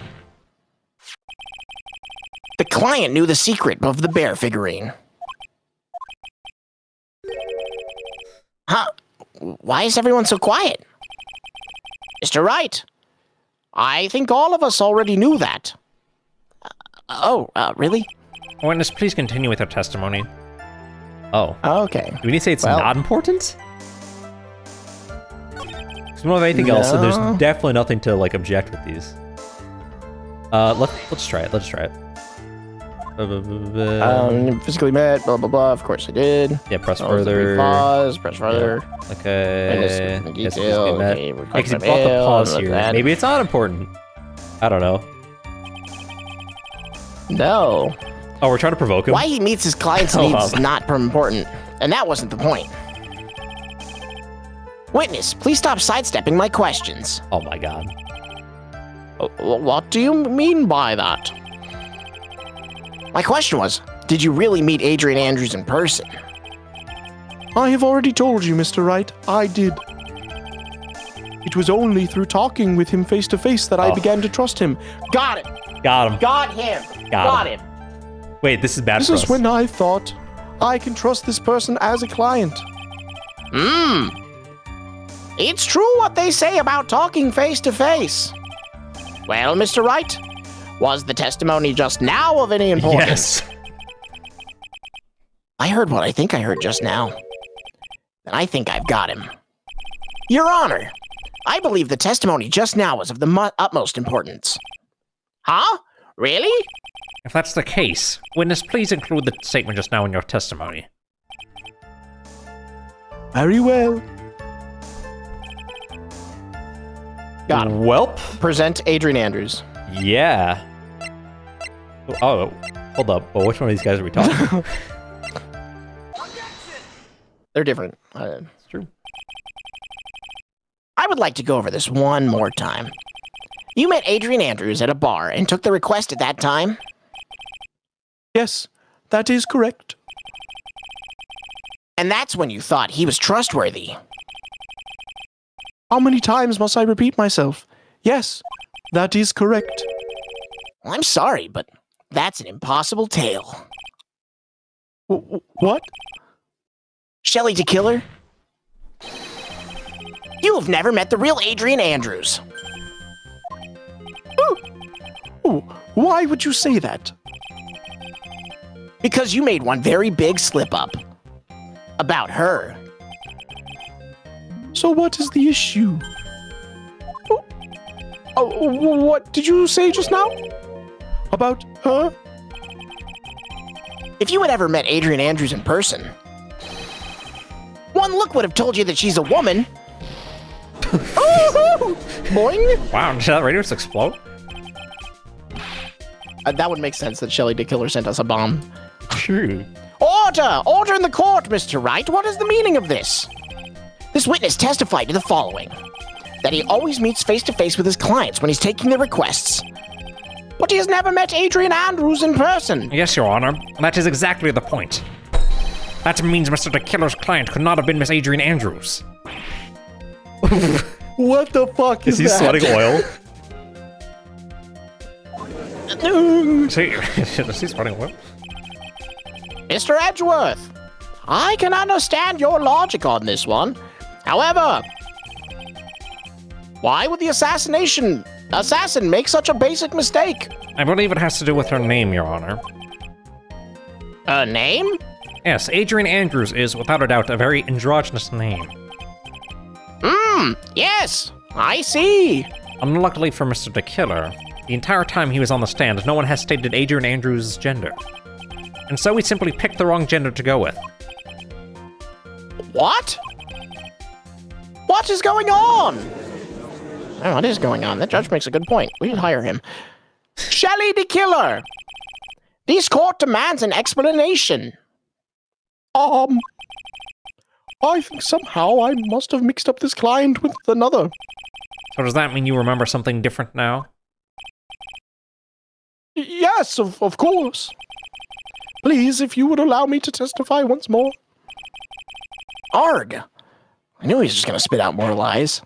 B: the client knew the secret of the bear figurine. Huh? Why is everyone so quiet? Mr. Wright, I think all of us already knew that. Really?
A: Witness, please continue with your testimony.
E: Oh.
B: Okay.
E: Do we need to say it's
B: Well-
E: not important? Because more than anything else, and there's
B: No.
E: definitely nothing to like object with these. Let's try it. Let's try it.
B: Physically met, blah, blah, blah. Of course I did.
E: Yeah, press
B: Oh, there's a brief
E: further.
B: Pause, press further.
E: Okay.
B: Witness in
E: Yes,
B: detail,
E: it's been met.
B: okay,
E: Yeah,
B: request
E: 'cause it
B: by
E: brought the
B: mail,
E: pause
B: look
E: here.
B: at that.
E: Maybe it's not important. I don't know.
B: No.
E: Oh, we're trying to provoke him?
B: Why he meets his client's
E: Oh,
B: needs is
E: wow.
B: not important. And that wasn't the point. Witness, please stop sidestepping my questions.
E: Oh my god.
B: What do you mean by that? My question was, did you really meet Adrian Andrews in person?
D: I have already told you, Mr. Wright, I did. It was only through talking with him face to face that I
E: Oh.
D: began to trust him.
B: Got him.
E: Got him.
B: Got him.
E: Got
B: him.
E: Wait, this is bad
D: This
E: for
D: is
E: us.
D: when I thought I can trust this person as a client.
B: It's true what they say about talking face to face. Well, Mr. Wright, was the testimony just now of any importance?
E: Yes.
B: I heard what I think I heard just now. And I think I've got him. Your Honor, I believe the testimony just now was of the utmost importance. Huh? Really?
A: If that's the case, witness, please include the statement just now in your testimony.
D: Very well.
B: Got him.
E: Welp.
B: Present Adrian Andrews.
E: Yeah. Oh, hold up. Well, which one of these guys are we talking?
B: They're different.
E: It's true.
B: I would like to go over this one more time. You met Adrian Andrews at a bar and took the request at that time?
D: Yes, that is correct.
B: And that's when you thought he was trustworthy.
D: How many times must I repeat myself? Yes, that is correct.
B: Well, I'm sorry, but that's an impossible tale.
D: What?
B: Shelley to Killer? You have never met the real Adrian Andrews.
D: Oh, why would you say that?
B: Because you made one very big slip-up. About her.
D: So what is the issue? What did you say just now? About her?
B: If you had ever met Adrian Andrews in person, one look would have told you that she's a woman. Ooh, boing!
A: Wow, did that radio just explode?
B: That would make sense that Shelley the Killer sent us a bomb.
E: True.
B: Order! Order in the court, Mr. Wright. What is the meaning of this? This witness testified to the following. That he always meets face-to-face with his clients when he's taking their requests. But he has never met Adrian Andrews in person.
A: Yes, Your Honor. That is exactly the point. That means Mr. the Killer's client could not have been Miss Adrian Andrews.
D: What the fuck
E: Is
D: is
E: he
D: that?
E: sweating oil?
A: See, is he sweating oil?
B: Mr. Edgeworth, I can understand your logic on this one. However, why would the assassin make such a basic mistake?
A: I believe it has to do with her name, Your Honor.
B: A name?
A: Yes, Adrian Andrews is, without a doubt, a very androgynous name.
B: Yes, I see.
A: Unluckily for Mr. the Killer, the entire time he was on the stand, no one has stated Adrian Andrews' gender. And so he simply picked the wrong gender to go with.
B: What? What is going on? Oh, what is going on? That judge makes a good point. We should hire him. Shelley the Killer! This court demands an explanation.
D: I think somehow I must have mixed up this client with another.
A: So does that mean you remember something different now?
D: Yes, of course. Please, if you would allow me to testify once more.
B: Arg! I knew he was just gonna spit out more lies.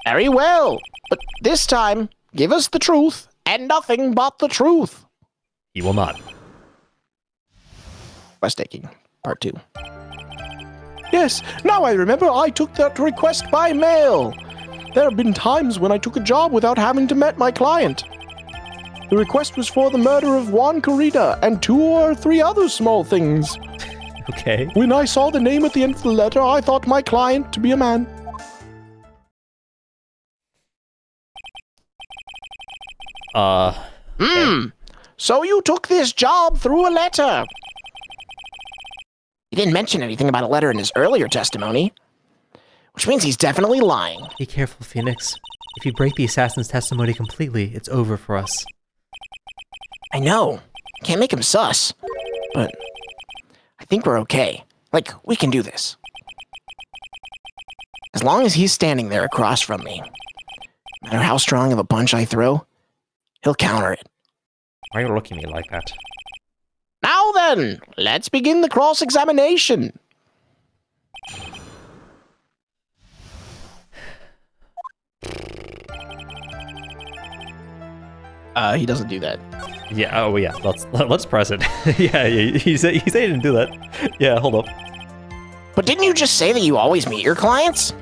B: Very well, but this time, give us the truth, and nothing but the truth.
E: He will not.
B: Request taking, part 2.
D: Yes, now I remember I took that request by mail. There have been times when I took a job without having to meet my client. The request was for the murder of Juan Corrida and 2 or 3 other small things.
E: Okay.
D: When I saw the name at the end of the letter, I thought my client to be a man.
B: So you took this job through a letter. He didn't mention anything about a letter in his earlier testimony, which means he's definitely lying.
C: Be careful, Phoenix. If you break the assassin's testimony completely, it's over for us.
B: I know. Can't make him sus. But I think we're okay. Like, we can do this. As long as he's standing there across from me, no matter how strong of a punch I throw, he'll counter it.
A: Why are you looking at me like that?
B: Now then, let's begin the cross-examination. He doesn't do that.
E: Yeah. Oh yeah. Let's press it. yeah. He said he didn't do that. Yeah. Hold up.
B: But didn't you just say that you always meet your clients?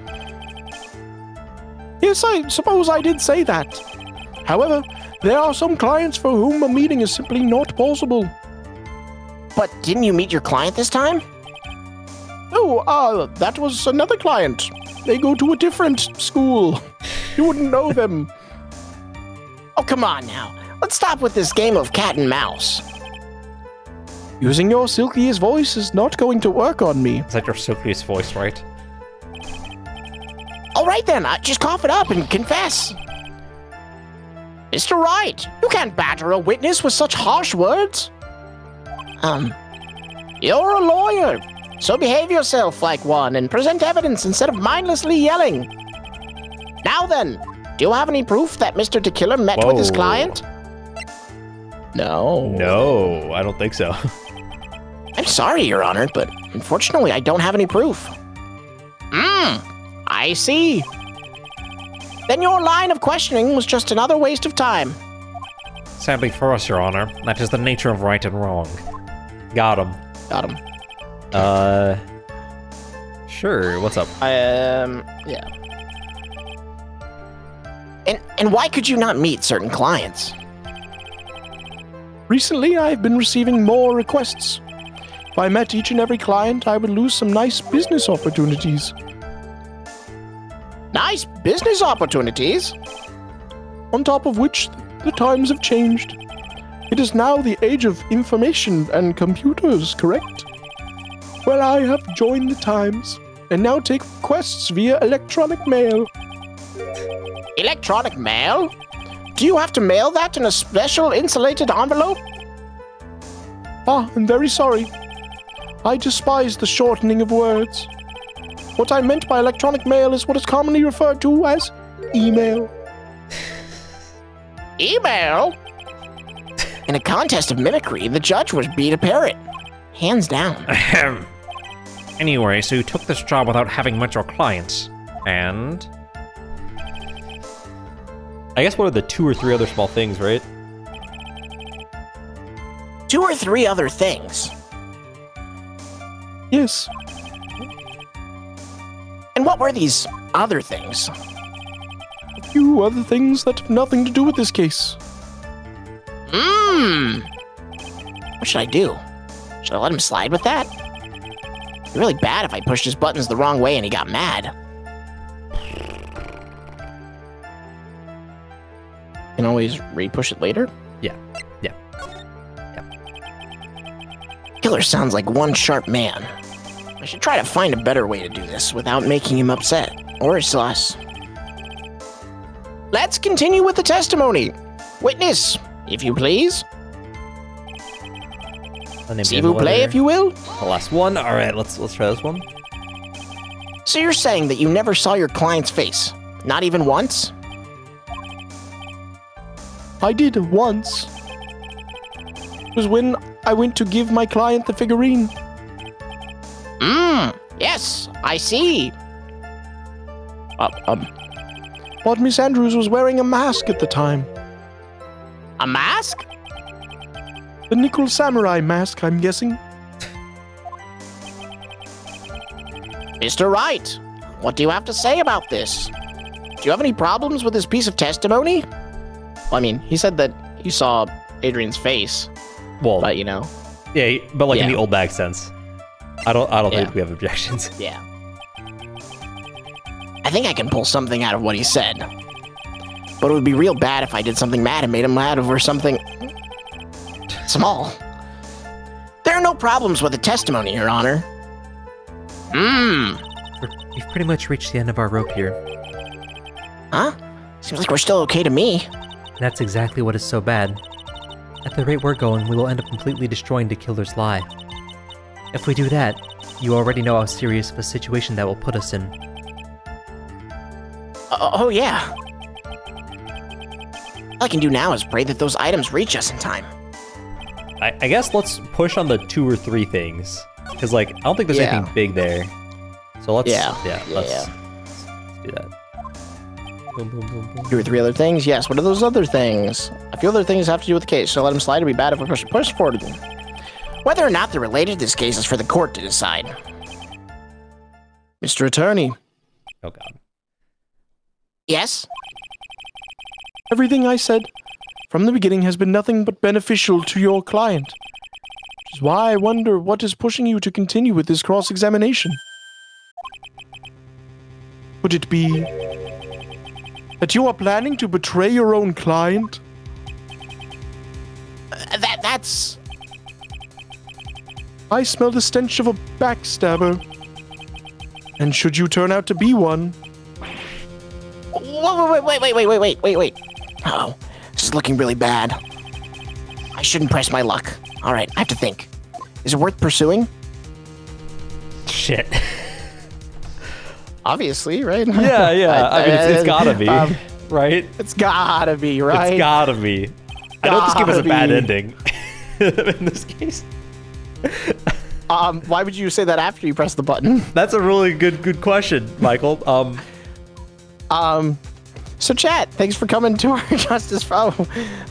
D: Yes, I suppose I did say that. However, there are some clients for whom a meeting is simply not possible.
B: But didn't you meet your client this time?
D: Oh, that was another client. They go to a different school. You wouldn't know them.
B: Oh, come on now. Let's stop with this game of cat and mouse.
D: Using your silkiest voice is not going to work on me.
A: Is that your silkiest voice, right?
B: All right then, just cough it up and confess. Mr. Wright, you can't batter a witness with such harsh words. You're a lawyer, so behave yourself like one and present evidence instead of mindlessly yelling. Now then, do you have any proof that Mr. the Killer met with his
E: Whoa.
B: client? No.
E: No, I don't think so.
B: I'm sorry, Your Honor, but unfortunately I don't have any proof. I see. Then your line of questioning was just another waste of time.
A: Sadly for us, Your Honor, that is the nature of right and wrong.
E: Got him.
B: Got him.
E: Sure. What's up?
B: Yeah. And why could you not meet certain clients?
D: Recently, I've been receiving more requests. If I met each and every client, I would lose some nice business opportunities.
B: Nice business opportunities.
D: On top of which, the times have changed. It is now the age of information and computers, correct? Well, I have joined the times, and now take requests via electronic mail.
B: Electronic mail? Do you have to mail that in a special insulated envelope?
D: Ah, I'm very sorry. I despise the shortening of words. What I meant by electronic mail is what is commonly referred to as email.
B: Email? In a contest of mimicry, the judge was beat a parrot. Hands down.
A: Ahem. Anyway, so you took this job without having met your clients. And?
E: I guess what are the 2 or 3 other small things, right?
B: 2 or 3 other things.
D: Yes,
B: And what were these other things?
D: a few other things that have nothing to do with this case.
B: What should I do? Should I let him slide with that? It'd be really bad if I pushed his buttons the wrong way and he got mad. Can always re-push it later.
E: Yeah.
B: Killer sounds like one sharp man. I should try to find a better way to do this without making him upset, or us. Let's continue with the testimony. Witness, if you please. S'il vous plaît, if you will.
E: The last one. All right, let's try this one.
B: So you're saying that you never saw your client's face? Not even once?
D: I did once. It was when I went to give my client the figurine.
B: Yes, I see.
D: But Miss Andrews was wearing a mask at the time.
B: A mask?
D: The nickel samurai mask, I'm guessing.
B: Mr. Wright, what do you have to say about this? Do you have any problems with this piece of testimony? Well, I mean, he said that you saw Adrian's face,
E: Well,
B: but you know,
E: yeah, but like in
B: Yeah.
E: the old bag sense. I don't
B: Yeah.
E: think we have objections.
B: yeah. I think I can pull something out of what he said. But it would be real bad if I did something mad and made him mad over something small. There are no problems with the testimony, Your Honor.
C: We've pretty much reached the end of our rope here.
B: Huh? Seems like we're still okay to me.
C: That's exactly what is so bad. At the rate we're going, we will end up completely destroying the killer's lie. If we do that, you already know how serious of a situation that will put us in.
B: Oh, yeah. All I can do now is pray that those items reach us in time.
E: I guess let's push on the 2 or 3 things. Because, like, I don't think there's
B: Yeah.
E: anything big there. So let's,
B: Yeah.
E: let's do that. Boom, boom, boom, boom.
B: 2 or 3 other things? Yes, what are those other things? A few other things have to do with the case, so let them slide. It'd be bad if we push forward with them. Whether or not they're related to this case is for the court to decide.
D: Mr. Attorney,
E: Oh, God.
B: Yes?
D: everything I said from the beginning has been nothing but beneficial to your client. Which is why I wonder what is pushing you to continue with this cross-examination. Could it be that you are planning to betray your own client?
B: That's...
D: I smell the stench of a backstabber. And should you turn out to be one,
B: Wait. Oh, this is looking really bad. I shouldn't press my luck. All right, I have to think. Is it worth pursuing?
E: Shit.
B: Obviously, right?
E: Yeah. I mean, it's gotta be, right?
B: It's gotta be, right?
E: It's gotta be. I know this game has a bad
B: Gotta
E: ending in this case.
B: Why would you say that after you press the button?
E: That's a really good question, Michael.
B: So chat, thanks for coming to our justice. Oh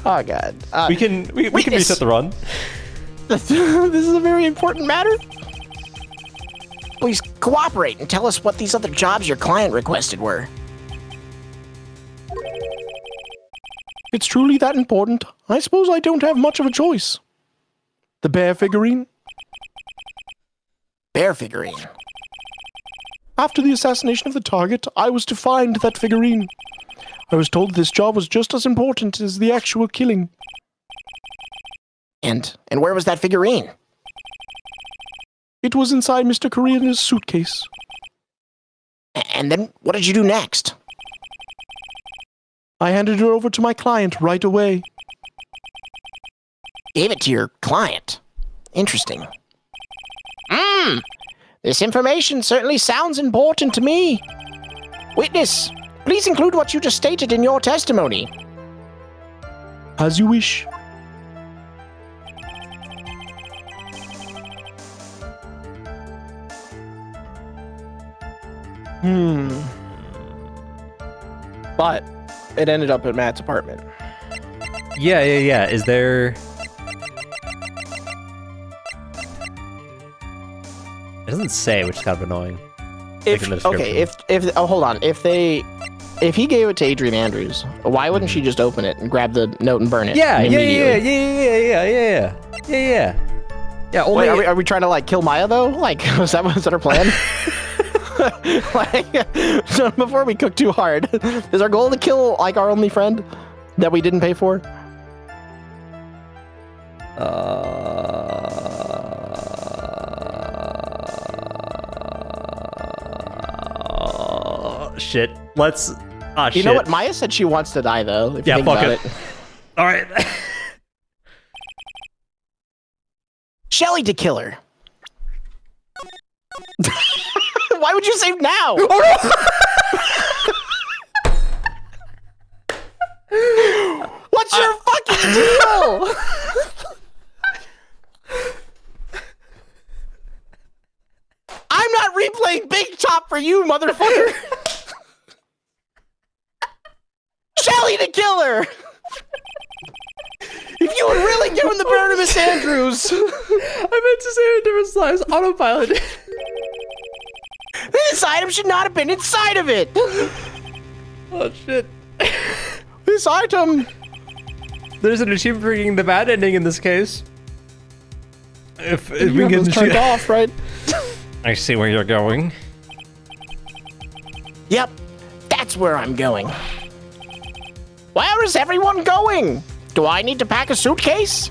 B: God.
E: We can
B: Witness.
E: reset the run.
B: This is a very important matter. Please cooperate and tell us what these other jobs your client requested were.
D: it's truly that important, I suppose I don't have much of a choice. The bear figurine?
B: Bear figurine.
D: After the assassination of the target, I was to find that figurine. I was told this job was just as important as the actual killing.
B: And where was that figurine?
D: It was inside Mr. Korea's suitcase.
B: And then what did you do next?
D: I handed it over to my client right away.
B: Gave it to your client. Interesting. This information certainly sounds important to me. Witness, please include what you just stated in your testimony.
D: As you wish.
F: But it ended up at Matt's apartment.
E: Yeah. Is there... It doesn't say, which is kind of annoying.
F: If
E: in the description.
F: hold on. If he gave it to Adrian Andrews, why wouldn't she just open it and grab the note and burn it?
E: Yeah.
F: immediately?
E: Yeah, only...
F: Wait, are we trying to like kill Maya though? Like, was that our plan? Like, so before we cook too hard, is our goal to kill like our only friend that we didn't pay for?
E: Shit. Let's...
F: You know what? Maya said she wants to die though. If you think
E: fuck
F: about
E: it.
F: it.
E: All right.
B: Shelly to kill her.
F: Why would you save now? What's your fucking deal? I'm not replaying Big Top for you, motherfucker. Shelly to kill her. If you had really given the burn to Miss Andrews.
E: I meant to say a different size. Autopilot.
F: This item should not have been inside of it.
E: Oh, shit.
F: This item.
E: There's an achievement for getting the bad ending in this case. If we
F: You
E: can
F: have those turned off, right?
A: I see where you're going.
B: Yep, that's where I'm going. Where is everyone going? Do I need to pack a suitcase?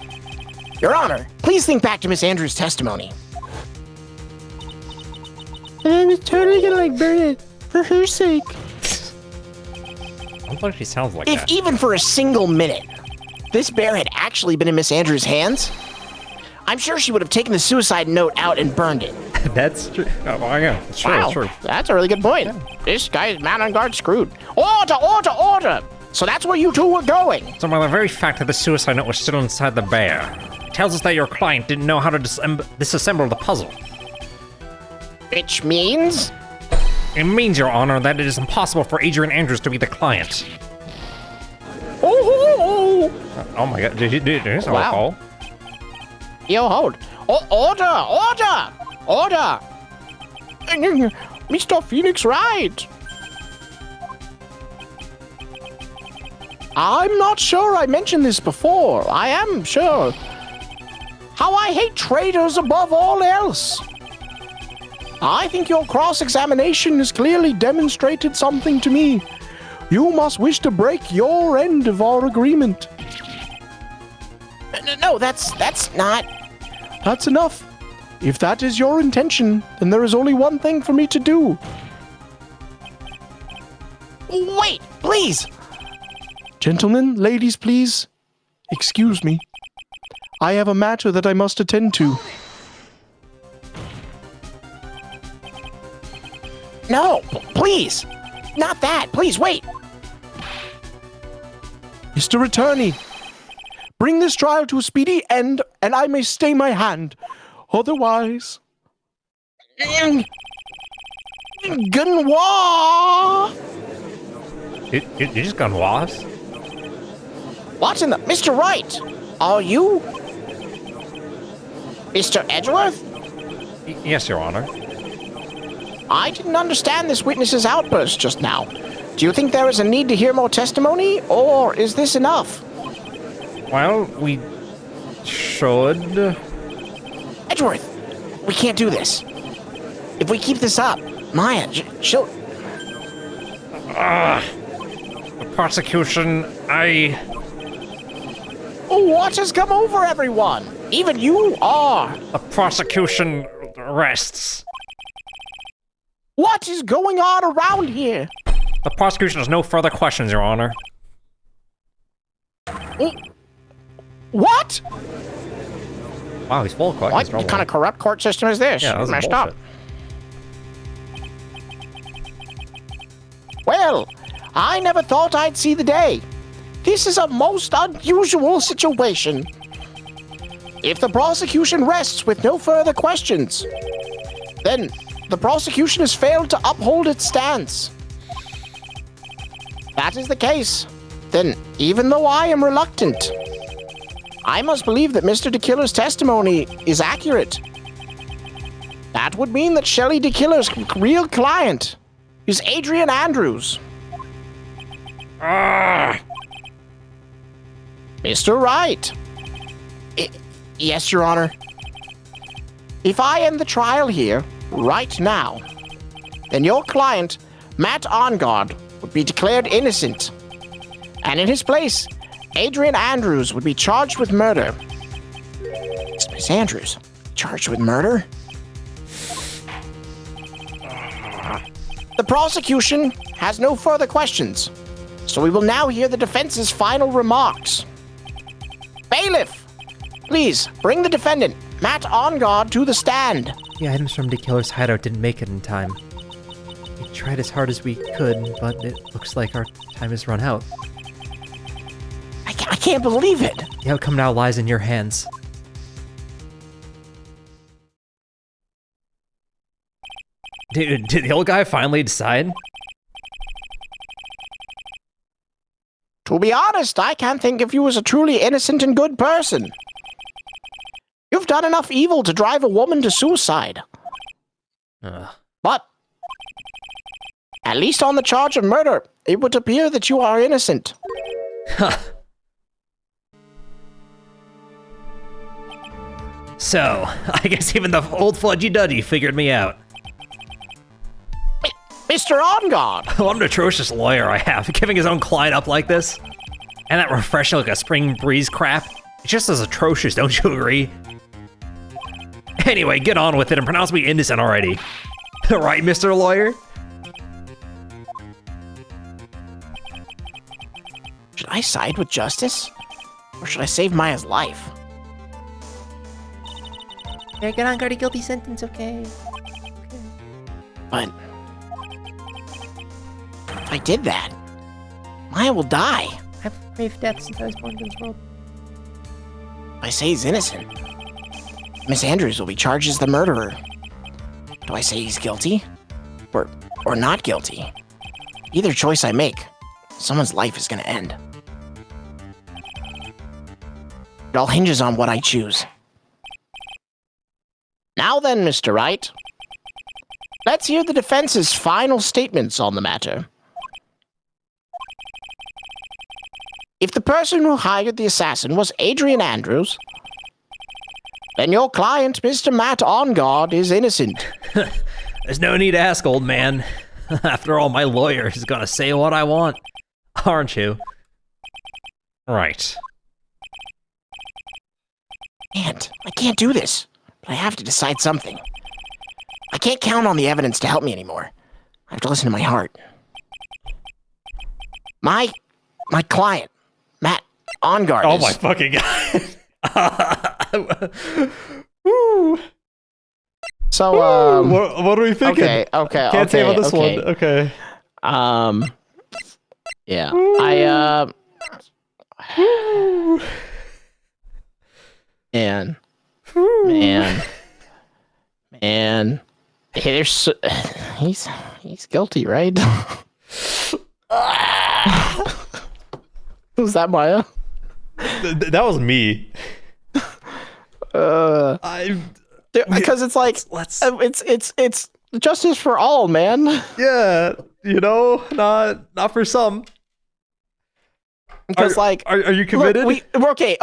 B: Your Honor, please think back to Miss Andrews' testimony.
F: I was totally gonna like burn it for her sake.
A: I don't think she sounds like
B: If
A: that.
B: even for a single minute, this bear had actually been in Miss Andrews' hands, I'm sure she would have taken the suicide note out and burned it.
E: That's true.
A: Oh, well, yeah, it's true,
B: Wow,
A: it's true.
B: that's a really good point. This guy's man on guard screwed. Order, order, order! So that's where you two were going.
A: So, by the very fact that the suicide note was still inside the bear, tells us that your client didn't know how to disassemble the puzzle.
B: Which means...
A: It means, Your Honor, that it is impossible for Adrian Andrews to be the client.
B: Oh,
A: Oh my god, did you
B: Wow.
A: call?
B: yo, hold. Order, order, order! Mr. Phoenix Wright! I'm not sure I mentioned this before. I am sure. How I hate traitors above all else. I think your cross-examination has clearly demonstrated something to me. You must wish to break your end of our agreement. No, that's not...
D: That's enough. If that is your intention, then there is only one thing for me to do.
B: Wait, please!
D: Gentlemen, ladies, please. Excuse me. I have a matter that I must attend to.
B: No, please! Not that! Please, wait!
D: Mr. Attorney, bring this trial to a speedy end, and I may stay my hand. Otherwise...
B: Ganois!
A: You just gone lost?
B: What's in the... Mr. Wright! Are you... Mr. Edgeworth?
A: Yes, Your Honor.
B: I didn't understand this witness's outburst just now. Do you think there is a need to hear more testimony, or is this enough?
A: Well, we should.
B: Edgeworth, we can't do this. If we keep this up, Maya, she'll...
A: The prosecution,
B: What has come over everyone? Even you are.
A: The prosecution rests.
B: What is going on around here?
A: The prosecution has no further questions, Your Honor.
B: What?
E: Wow, he's full of questions.
B: What kind of corrupt court system is this?
E: Yeah, that was
B: Messed up.
E: bullshit.
B: Well, I never thought I'd see the day. This is a most unusual situation. If the prosecution rests with no further questions, then the prosecution has failed to uphold its stance. That is the case. Then, even though I am reluctant, I must believe that Mr. DeKiller's testimony is accurate. That would mean that Shelley DeKiller's real client is Adrian Andrews. Mr. Wright. Yes, Your Honor. If I end the trial here, right now, then your client, Matt Ongard, would be declared innocent. And in his place, Adrian Andrews would be charged with murder. Miss Andrews, charged with murder? The prosecution has no further questions, so we will now hear the defense's final remarks. Bailiff, please bring the defendant, Matt Ongard, to the stand.
C: The items from DeKiller's hideout didn't make it in time. We tried as hard as we could, but it looks like our time has run out.
B: I can't believe it.
C: The outcome now lies in your hands.
E: Dude, did the old guy finally decide?
B: To be honest, I can't think of you as a truly innocent and good person. You've done enough evil to drive a woman to suicide. But, at least on the charge of murder, it would appear that you are innocent.
E: So, I guess even the old fudgy-dudgy figured me out.
B: Mr. Ongard!
E: What an atrocious lawyer I have, giving his own client up like this. And that refreshing like a spring breeze crap. It's just as atrocious, don't you agree? Anyway, get on with it and pronounce me innocent already. Right, Mr. Lawyer?
B: Should I side with justice? Or should I save Maya's life?
C: Yeah, get on, got a guilty sentence, okay?
B: But... if I did that, Maya will die.
C: I've craved death since I was born into this world.
B: If I say he's innocent, Miss Andrews will be charged as the murderer. Do I say he's guilty? Or not guilty? Either choice I make, someone's life is gonna end. It all hinges on what I choose. Now then, Mr. Wright. Let's hear the defense's final statements on the matter. If the person who hired the assassin was Adrian Andrews, then your client, Mr. Matt Ongard, is innocent.
E: There's no need to ask, old man. After all, my lawyer is gonna say what I want. Aren't you?
A: Right.
B: I can't do this, but I have to decide something. I can't count on the evidence to help me anymore. I have to listen to my heart. My client, Matt Ongard.
E: Oh
B: is-
E: my fucking god. Woo.
B: So,
E: What are we thinking?
B: okay.
E: Can't say about this
B: okay.
E: one. Okay.
B: Yeah. Man. Hey, he's guilty, right? Was that Maya?
E: That was me.
B: Because it's like
E: let's
B: it's justice for all, man.
E: yeah. you know, not for some.
F: Because
E: Are you committed?
F: Look, okay.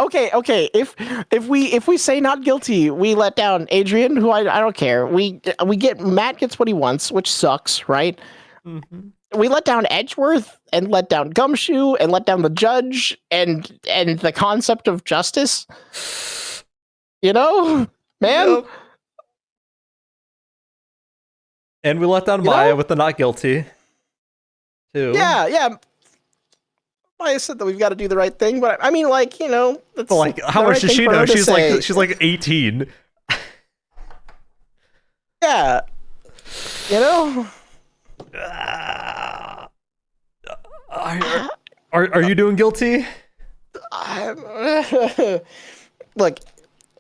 F: If we say not guilty, we let down Adrian, who I don't care. Matt gets what he wants, which sucks, right?
E: Mhm.
F: We let down Edgeworth and let down Gumshoe and let down the judge and the concept of justice. You know, man.
E: Yep. And we let down Maya with the not guilty, too.
F: Yeah. I said that we've got to do the right thing, but I mean, like, you know, that's
E: But like, how
F: the
E: much
F: right
E: does
F: thing
E: she
F: for
E: know?
F: her to say.
E: She's like 18.
F: Yeah. You know?
E: Are you doing guilty?
F: Look,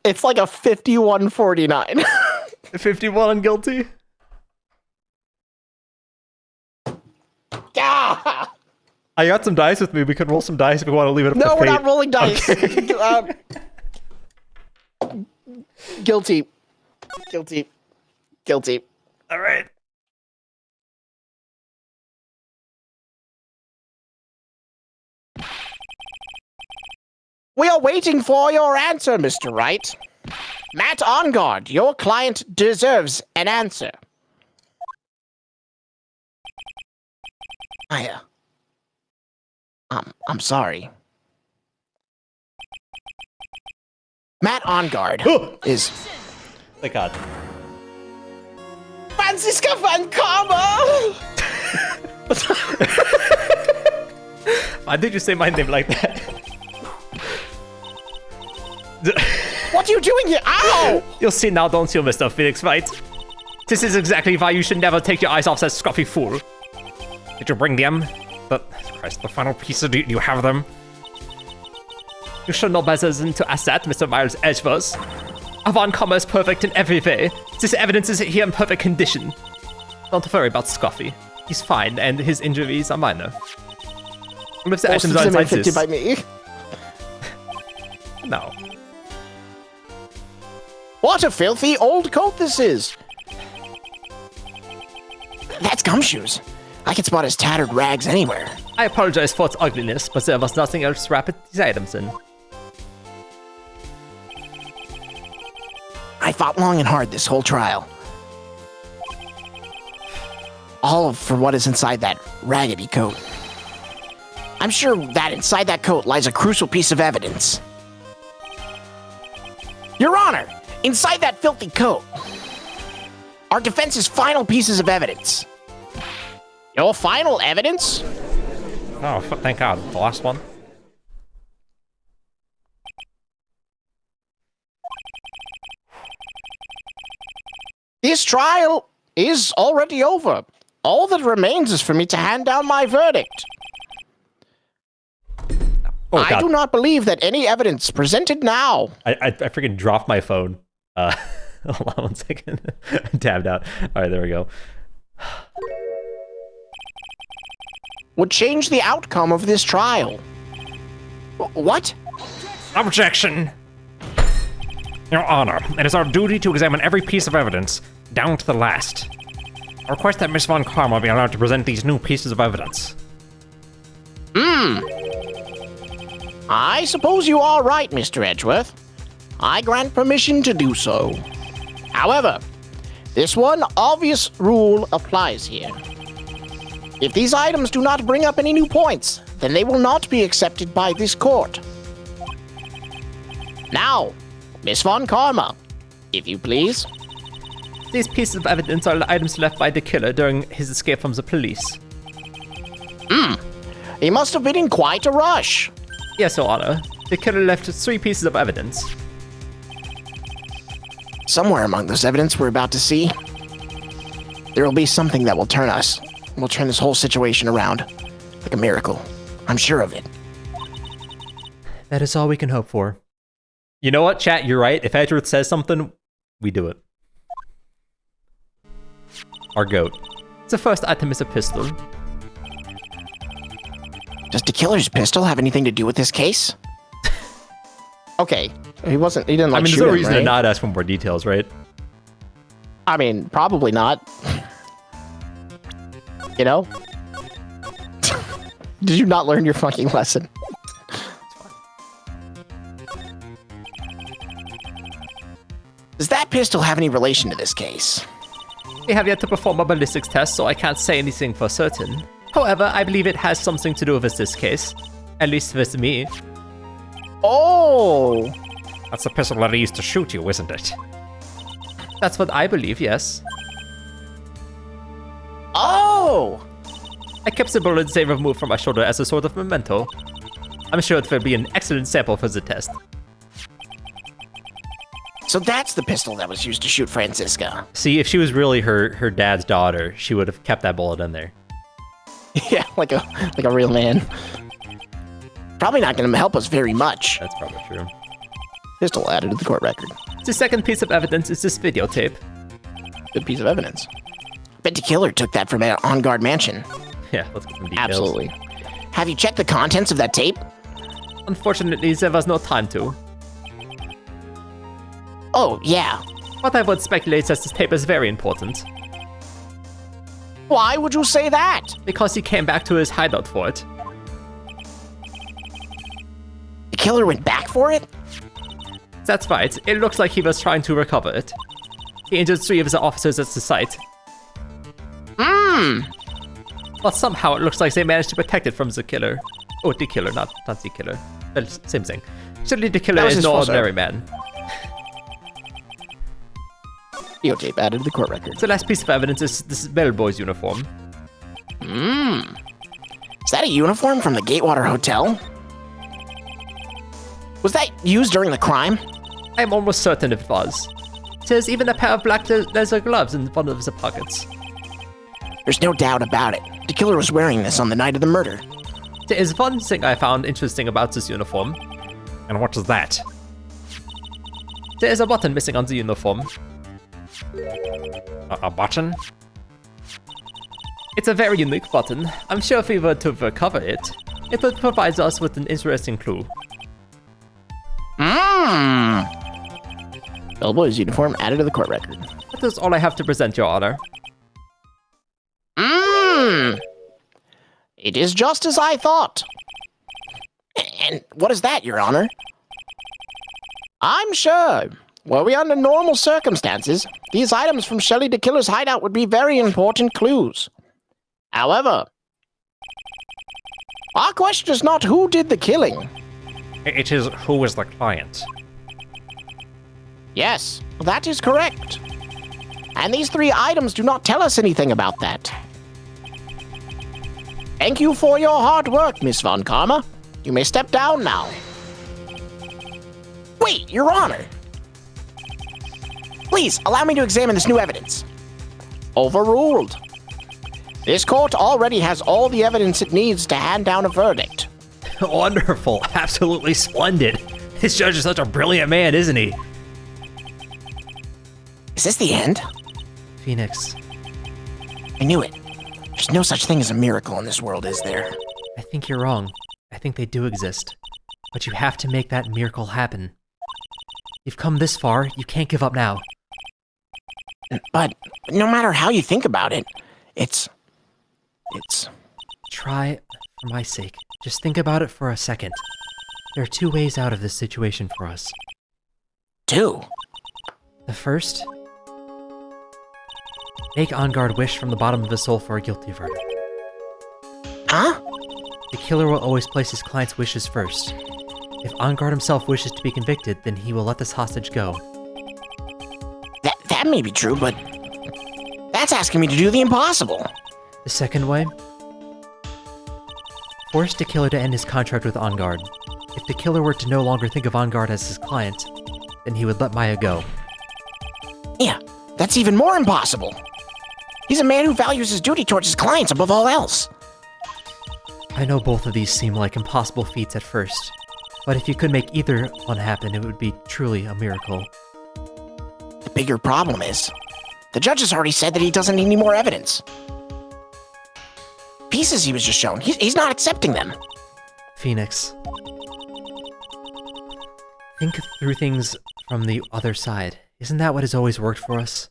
F: it's like a 51-49.
E: 51 on guilty?
F: Yeah.
E: I got some dice with me. We could roll some dice if we want to leave it up to
F: No,
E: fate.
F: we're not rolling dice.
E: Okay.
F: Guilty.
E: All right.
F: We are waiting for your answer, Mr. Wright. Matt Ongard, your client deserves an answer. Maya. I'm sorry. Matt Ongard is
E: Thank God.
F: Franziska Van Karma!
E: Why did you say my name like that?
F: What are you doing here? Ow!
A: You'll see now, don't you, Mr. Felix Wright? This is exactly why you should never take your eyes off that scruffy fool. Did you bring them? The final pieces, do you have them? You should know better than to ask that, Mr. Miles Edgeworth. Von Comma is perfect in every way. This evidence is here in perfect condition. Don't worry about Scruffy. He's fine, and his injuries are minor. And if the
F: Most
A: items
F: of
A: are
F: them
A: inside
F: inflicted
A: this...
F: by me.
A: No.
F: What a filthy old coat this is! That's Gumshoes. I can spot his tattered rags anywhere.
A: I apologize for its ugliness, but there was nothing else to wrap these items in.
F: I fought long and hard this whole trial. All for what is inside that raggedy coat. I'm sure that inside that coat lies a crucial piece of evidence. Your Honor, inside that filthy coat are defense's final pieces of evidence. Your final evidence?
A: Oh, thank God. The last one?
F: This trial is already over. All that remains is for me to hand down my verdict.
E: Oh,
F: I
E: God.
F: do not believe that any evidence presented now
E: I freaking dropped my phone. Hold on 1 second. Tabbed out. All right, there we go.
F: would change the outcome of this trial. What?
A: Objection! Your Honor, it is our duty to examine every piece of evidence, down to the last. I request that Miss Von Karma be allowed to present these new pieces of evidence.
F: I suppose you are right, Mr. Edgeworth. I grant permission to do so. However, this one obvious rule applies here. If these items do not bring up any new points, then they will not be accepted by this court. Now, Miss Von Karma, if you please.
A: These pieces of evidence are the items left by the killer during his escape from the police.
F: He must have been in quite a rush.
A: Yes, Your Honor. The killer left 3 pieces of evidence.
F: Somewhere among those evidence we're about to see, there will be something that will turn this whole situation around. Like a miracle. I'm sure of it.
E: That is all we can hope for. You know what, chat? You're right. If Edgeworth says something, we do it. Our goat.
A: The first item is a pistol.
F: Does the killer's pistol have anything to do with this case? Okay, he didn't like
E: I mean, there's
F: shoot
E: no
F: him,
E: reason to
F: right?
E: not ask for more details, right?
F: I mean, probably not. You know?
B: Did you not learn your fucking lesson? Does that pistol have any relation to this case?
E: We have yet to perform a ballistics test, so I can't say anything for certain. However, I believe it has something to do with this case. At least with me.
B: Oh!
A: That's the pistol that he used to shoot you, isn't it?
E: That's what I believe, yes.
B: Oh!
E: I kept the bullet they removed from my shoulder as a sort of memento. I'm sure it will be an excellent sample for the test.
B: So that's the pistol that was used to shoot Francisca.
E: See, if she was really her dad's daughter, she would have kept that bullet in there.
B: Yeah, like a real man. Probably not going to help us very much.
E: That's probably true.
B: Pistol added to the court record.
E: The second piece of evidence is this videotape.
B: Good piece of evidence. Bet the killer took that from an on-guard mansion.
E: Yeah, let's get some details.
B: Absolutely. Have you checked the contents of that tape?
E: Unfortunately, there was no time to.
B: Oh, yeah.
E: But I would speculate that this tape is very important,
B: Why would you say that?
E: because he came back to his hideout for it.
B: The killer went back for it?
E: That's right, it looks like he was trying to recover it. He injured 3 of the officers at the site, but somehow it looks like they managed to protect it from the killer. Oh, the killer, not the killer. Well, same thing. Surely the killer
B: That was
E: is
B: his
E: no
B: fault, sir.
E: ordinary man.
B: Videotape added to the court record.
E: The last piece of evidence is this bellboy's uniform.
B: Is that a uniform from the Gatewater Hotel? Was that used during the crime?
E: I'm almost certain it was. There's even a pair of black leather gloves in one of the pockets.
B: There's no doubt about it. The killer was wearing this on the night of the murder.
E: There is one thing I found interesting about this uniform.
A: And what is that?
E: There is a button missing on the uniform.
A: A button?
E: It's a very unique button. I'm sure if we were to recover it, it would provide us with an interesting clue.
B: Bellboy's uniform added to the court record.
E: That is all I have to present, Your Honor.
B: It is just as I thought. And what is that, Your Honor? I'm sure. Were we under normal circumstances, these items from Shelley the Killer's hideout would be very important clues. However, our question is not who did the killing.
A: It is who is the client.
B: Yes, that is correct. And these 3 items do not tell us anything about that. Thank you for your hard work, Miss Von Karma. You may step down now. Wait, Your Honor. Please, allow me to examine this new evidence. Overruled. This court already has all the evidence it needs to hand down a verdict.
E: Wonderful. Absolutely splendid. This judge is such a brilliant man, isn't he?
B: Is this the end?
E: Phoenix,
B: I knew it. There's no such thing as a miracle in this world, is there?
C: I think you're wrong. I think they do exist. But you have to make that miracle happen. You've come this far, you can't give up now.
B: But no matter how you think about it, it's...
C: Try, for my sake. Just think about it for a second. There are 2 ways out of this situation for us.
B: 2.
C: The first, make On Guard wish from the bottom of his soul for a guilty verdict.
B: Huh?
C: The killer will always place his client's wishes first. If On Guard himself wishes to be convicted, then he will let this hostage go.
B: That may be true, but... that's asking me to do the impossible.
C: The second way, force the killer to end his contract with On Guard. If the killer were to no longer think of On Guard as his client, then he would let Maya go.
B: Yeah, that's even more impossible. He's a man who values his duty towards his clients above all else.
C: I know both of these seem like impossible feats at first, but if you could make either one happen, it would be truly a miracle.
B: The bigger problem is, the judge has already said that he doesn't need any more evidence. Pieces he was just shown, he's not accepting them.
C: Phoenix, think through things from the other side. Isn't that what has always worked for us?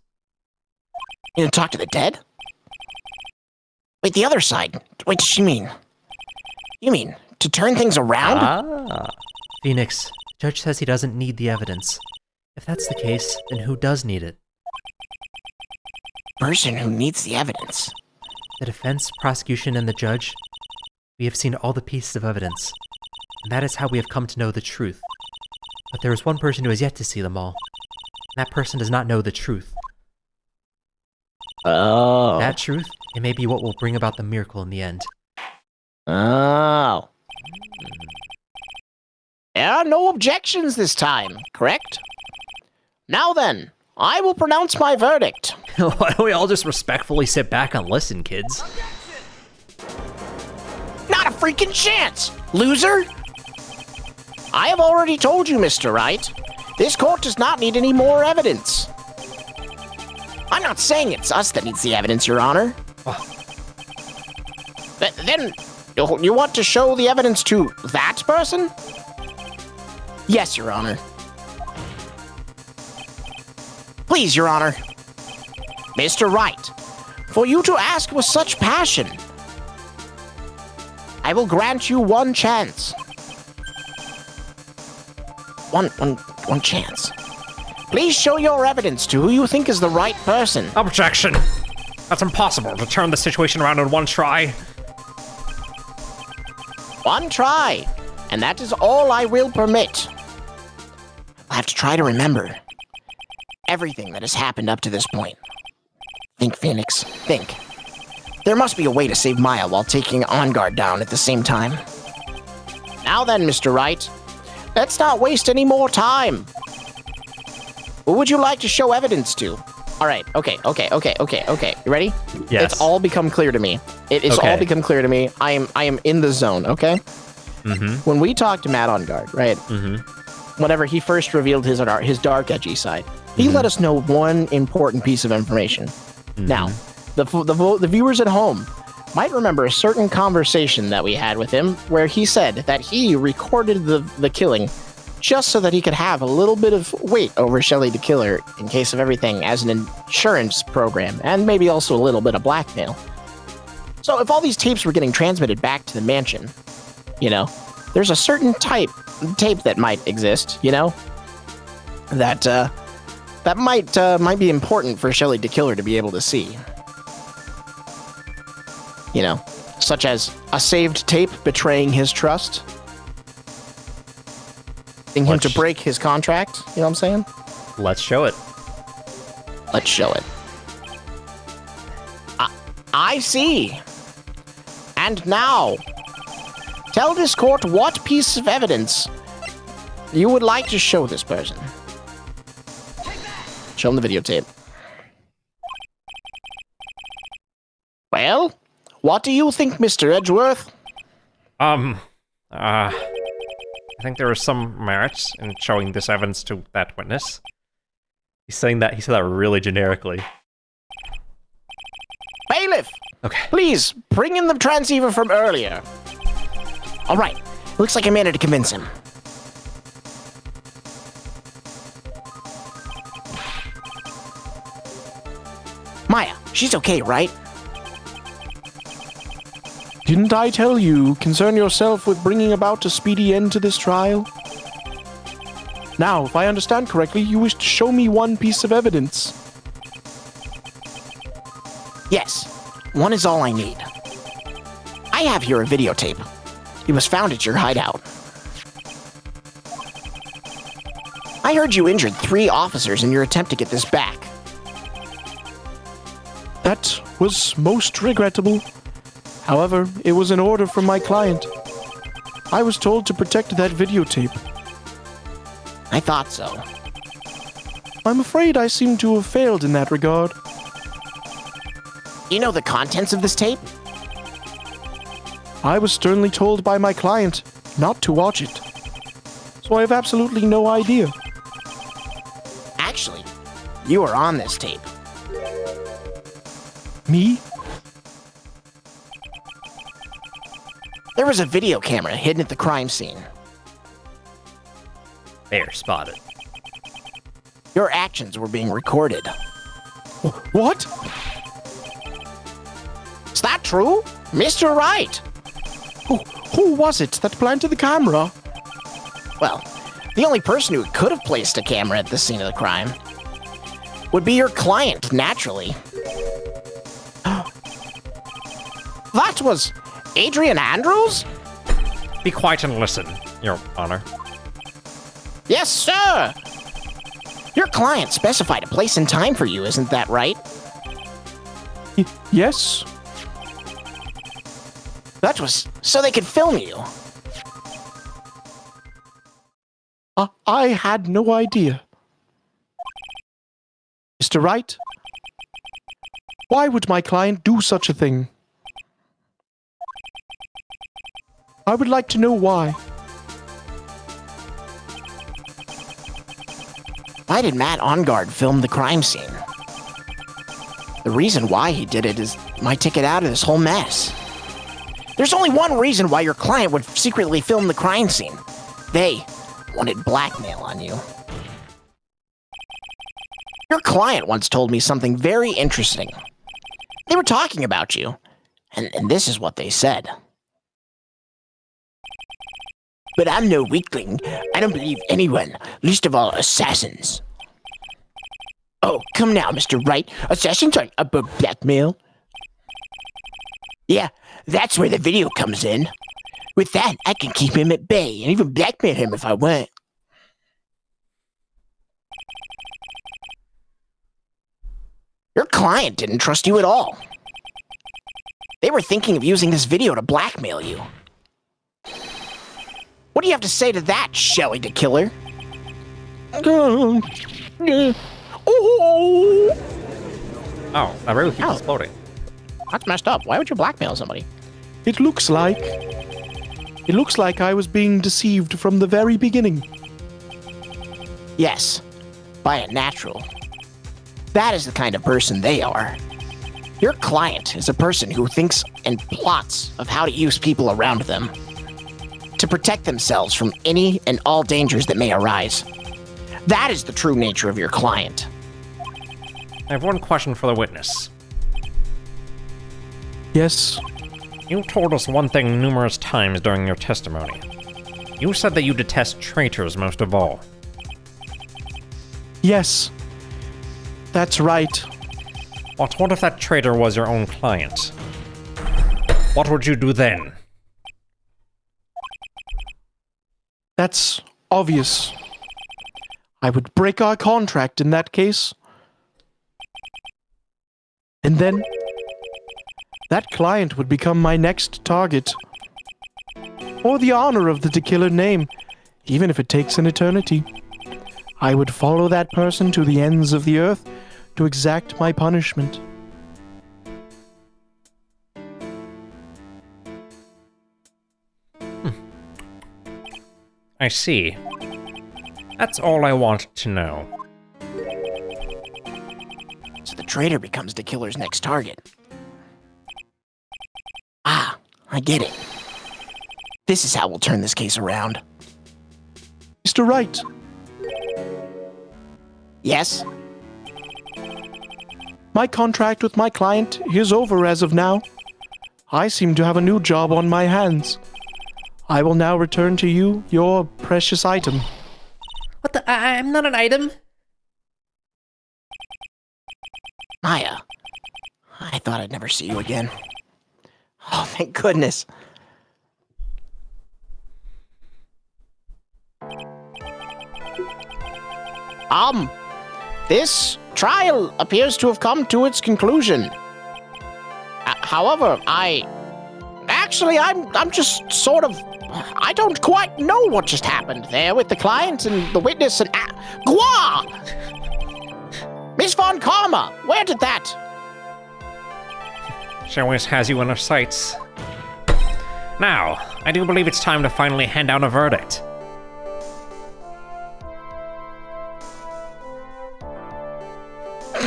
B: You gonna talk to the dead? Wait, the other side? What does she mean? You mean to turn things around?
E: Ah.
C: Phoenix, Judge says he doesn't need the evidence. If that's the case, then who does need it?
B: Person who needs the evidence.
C: The defense, prosecution, and the judge? We have seen all the pieces of evidence, and that is how we have come to know the truth. But there is one person who has yet to see them all. And that person does not know the truth.
B: Oh.
C: That truth, it may be what will bring about the miracle in the end.
B: Oh. There are no objections this time, correct? Now then, I will pronounce my verdict.
C: Why don't we all just respectfully sit back and listen, kids?
B: Not a freaking chance, loser! I have already told you, Mr. Wright. This court does not need any more evidence. I'm not saying it's us that needs the evidence, Your Honor. Then, you want to show the evidence to that person? Yes, Your Honor. Please, Your Honor. Mr. Wright, for you to ask with such passion, I will grant you one chance. One chance. Please show your evidence to who you think is the right person.
A: Objection! That's impossible to turn the situation around in one try.
B: One try, and that is all I will permit. I have to try to remember everything that has happened up to this point. Think, Phoenix, think. There must be a way to save Maya while taking On Guard down at the same time. Now then, Mr. Wright, let's not waste any more time. Who would you like to show evidence to? All right, okay. You ready?
E: Yes.
B: It's all become clear to me. It is
E: Okay.
B: all become clear to me. I am in the zone, okay?
E: Mm-hmm.
B: When we talked to Matt On Guard, right?
E: Mm-hmm.
B: Whenever he first revealed his dark, edgy side, he let us know one important piece of information. Now, the viewers at home might remember a certain conversation that we had with him where he said that he recorded the killing just so that he could have a little bit of weight over Shelly the Killer in case of everything as an insurance program, and maybe also a little bit of blackmail. So if all these tapes were getting transmitted back to the mansion, you know, there's a certain tape that might exist, you know, that might be important for Shelly the Killer to be able to see. You know, such as a saved tape betraying his trust, him to break his contract. You know what I'm saying?
E: Let's show it.
B: Let's show it. I see. And now, tell this court what piece of evidence you would like to show this person. Show him the videotape. Well, what do you think, Mr. Edgeworth?
A: I think there is some merit in showing this evidence to that witness.
E: He said that really generically.
B: Bailiff!
E: Okay.
B: Please, bring in the transceiver from earlier. All right. Looks like I managed to convince him. Maya, she's okay, right?
D: Didn't I tell you, concern yourself with bringing about a speedy end to this trial? Now, if I understand correctly, you wish to show me one piece of evidence.
B: Yes, one is all I need. I have here a videotape. It was found at your hideout. I heard you injured 3 officers in your attempt to get this back.
D: That was most regrettable. However, it was an order from my client. I was told to protect that videotape.
B: I thought so.
D: I'm afraid I seem to have failed in that regard.
B: You know the contents of this tape?
D: I was sternly told by my client not to watch it. So I have absolutely no idea.
B: Actually, you were on this tape.
D: Me?
B: There was a video camera hidden at the crime scene.
E: There, spotted.
B: Your actions were being recorded.
D: What?
B: Is that true? Mr. Wright?
D: Who was it that planted the camera?
F: Well, the only person who could have placed a camera at the scene of the crime would be your client, naturally. That was Adrian Andrews?
A: Be quiet and listen, Your Honor.
F: Yes, sir! Your client specified a place and time for you, isn't that right?
D: Yes.
F: That was so they could film you.
D: I had no idea. Mr. Wright, why would my client do such a thing? I would like to know why.
F: Why did Matt Ongard film the crime scene? The reason why he did it is my ticket out of this whole mess. There's only one reason why your client would secretly film the crime scene. They wanted blackmail on you. Your client once told me something very interesting. They were talking about you, and this is what they said. But I'm no weakling. I don't believe anyone, least of all assassins. Oh, come now, Mr. Wright. Assassins aren't above blackmail. Yeah, that's where the video comes in. With that, I can keep him at bay and even blackmail him if I want. Your client didn't trust you at all. They were thinking of using this video to blackmail you. What do you have to say to that, Shelly the Killer?
A: Oh, that really keeps exploding.
F: That's messed up. Why would you blackmail somebody?
D: It looks like I was being deceived from the very beginning.
F: Yes, by a natural. That is the kind of person they are. Your client is a person who thinks and plots of how to use people around them to protect themselves from any and all dangers that may arise. That is the true nature of your client.
A: I have one question for the witness.
D: Yes.
A: You told us one thing numerous times during your testimony. You said that you detest traitors most of all.
D: Yes. That's right.
A: But what if that traitor was your own client? What would you do then?
D: That's obvious. I would break our contract in that case. And then that client would become my next target. For the honor of the killer name, even if it takes an eternity. I would follow that person to the ends of the earth to exact my punishment.
A: I see. That's all I want to know.
F: So the traitor becomes the killer's next target. Ah, I get it. This is how we'll turn this case around.
D: Mr. Wright,
F: Yes?
D: my contract with my client is over as of now. I seem to have a new job on my hands. I will now return to you your precious item.
C: What the? I'm not an item.
F: Maya, I thought I'd never see you again. Oh, thank goodness. This trial appears to have come to its conclusion. However, I'm just sort of, I don't quite know what just happened there with the client and the witness and, Gwa! Miss Von Karma, where did that?
A: She always has you in her sights. Now, I do believe it's time to finally hand down a verdict.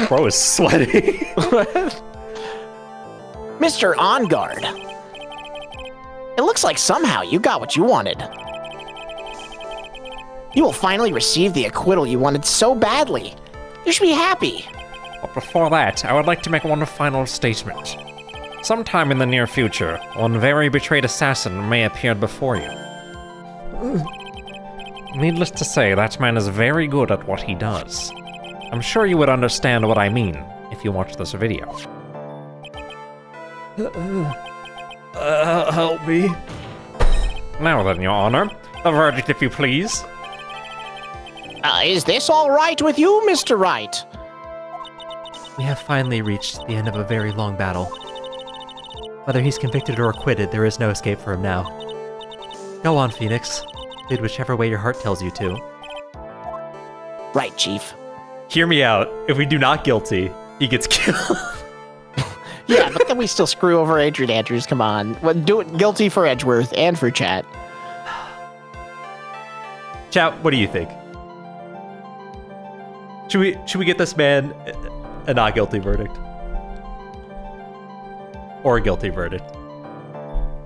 E: Bro is sweaty.
F: Mr. On Guard. It looks like somehow you got what you wanted. You will finally receive the acquittal you wanted so badly. You should be happy.
A: But before that, I would like to make one final statement. Sometime in the near future, one very betrayed assassin may appear before you. Needless to say, that man is very good at what he does. I'm sure you would understand what I mean if you watch this video.
E: Help me.
A: Now then, Your Honor, the verdict if you please.
F: Is this all right with you, Mr. Wright?
C: We have finally reached the end of a very long battle. Whether he's convicted or acquitted, there is no escape for him now. Go on, Phoenix. Lead whichever way your heart tells you to.
F: Right, Chief.
E: Hear me out. If we do not guilty, he gets killed.
F: Yeah, but then we still screw over Adrian Andrews, come on. Well, do it guilty for Edgeworth and for Chat.
E: Chat, what do you think? Should we get this man a not guilty verdict? Or a guilty verdict?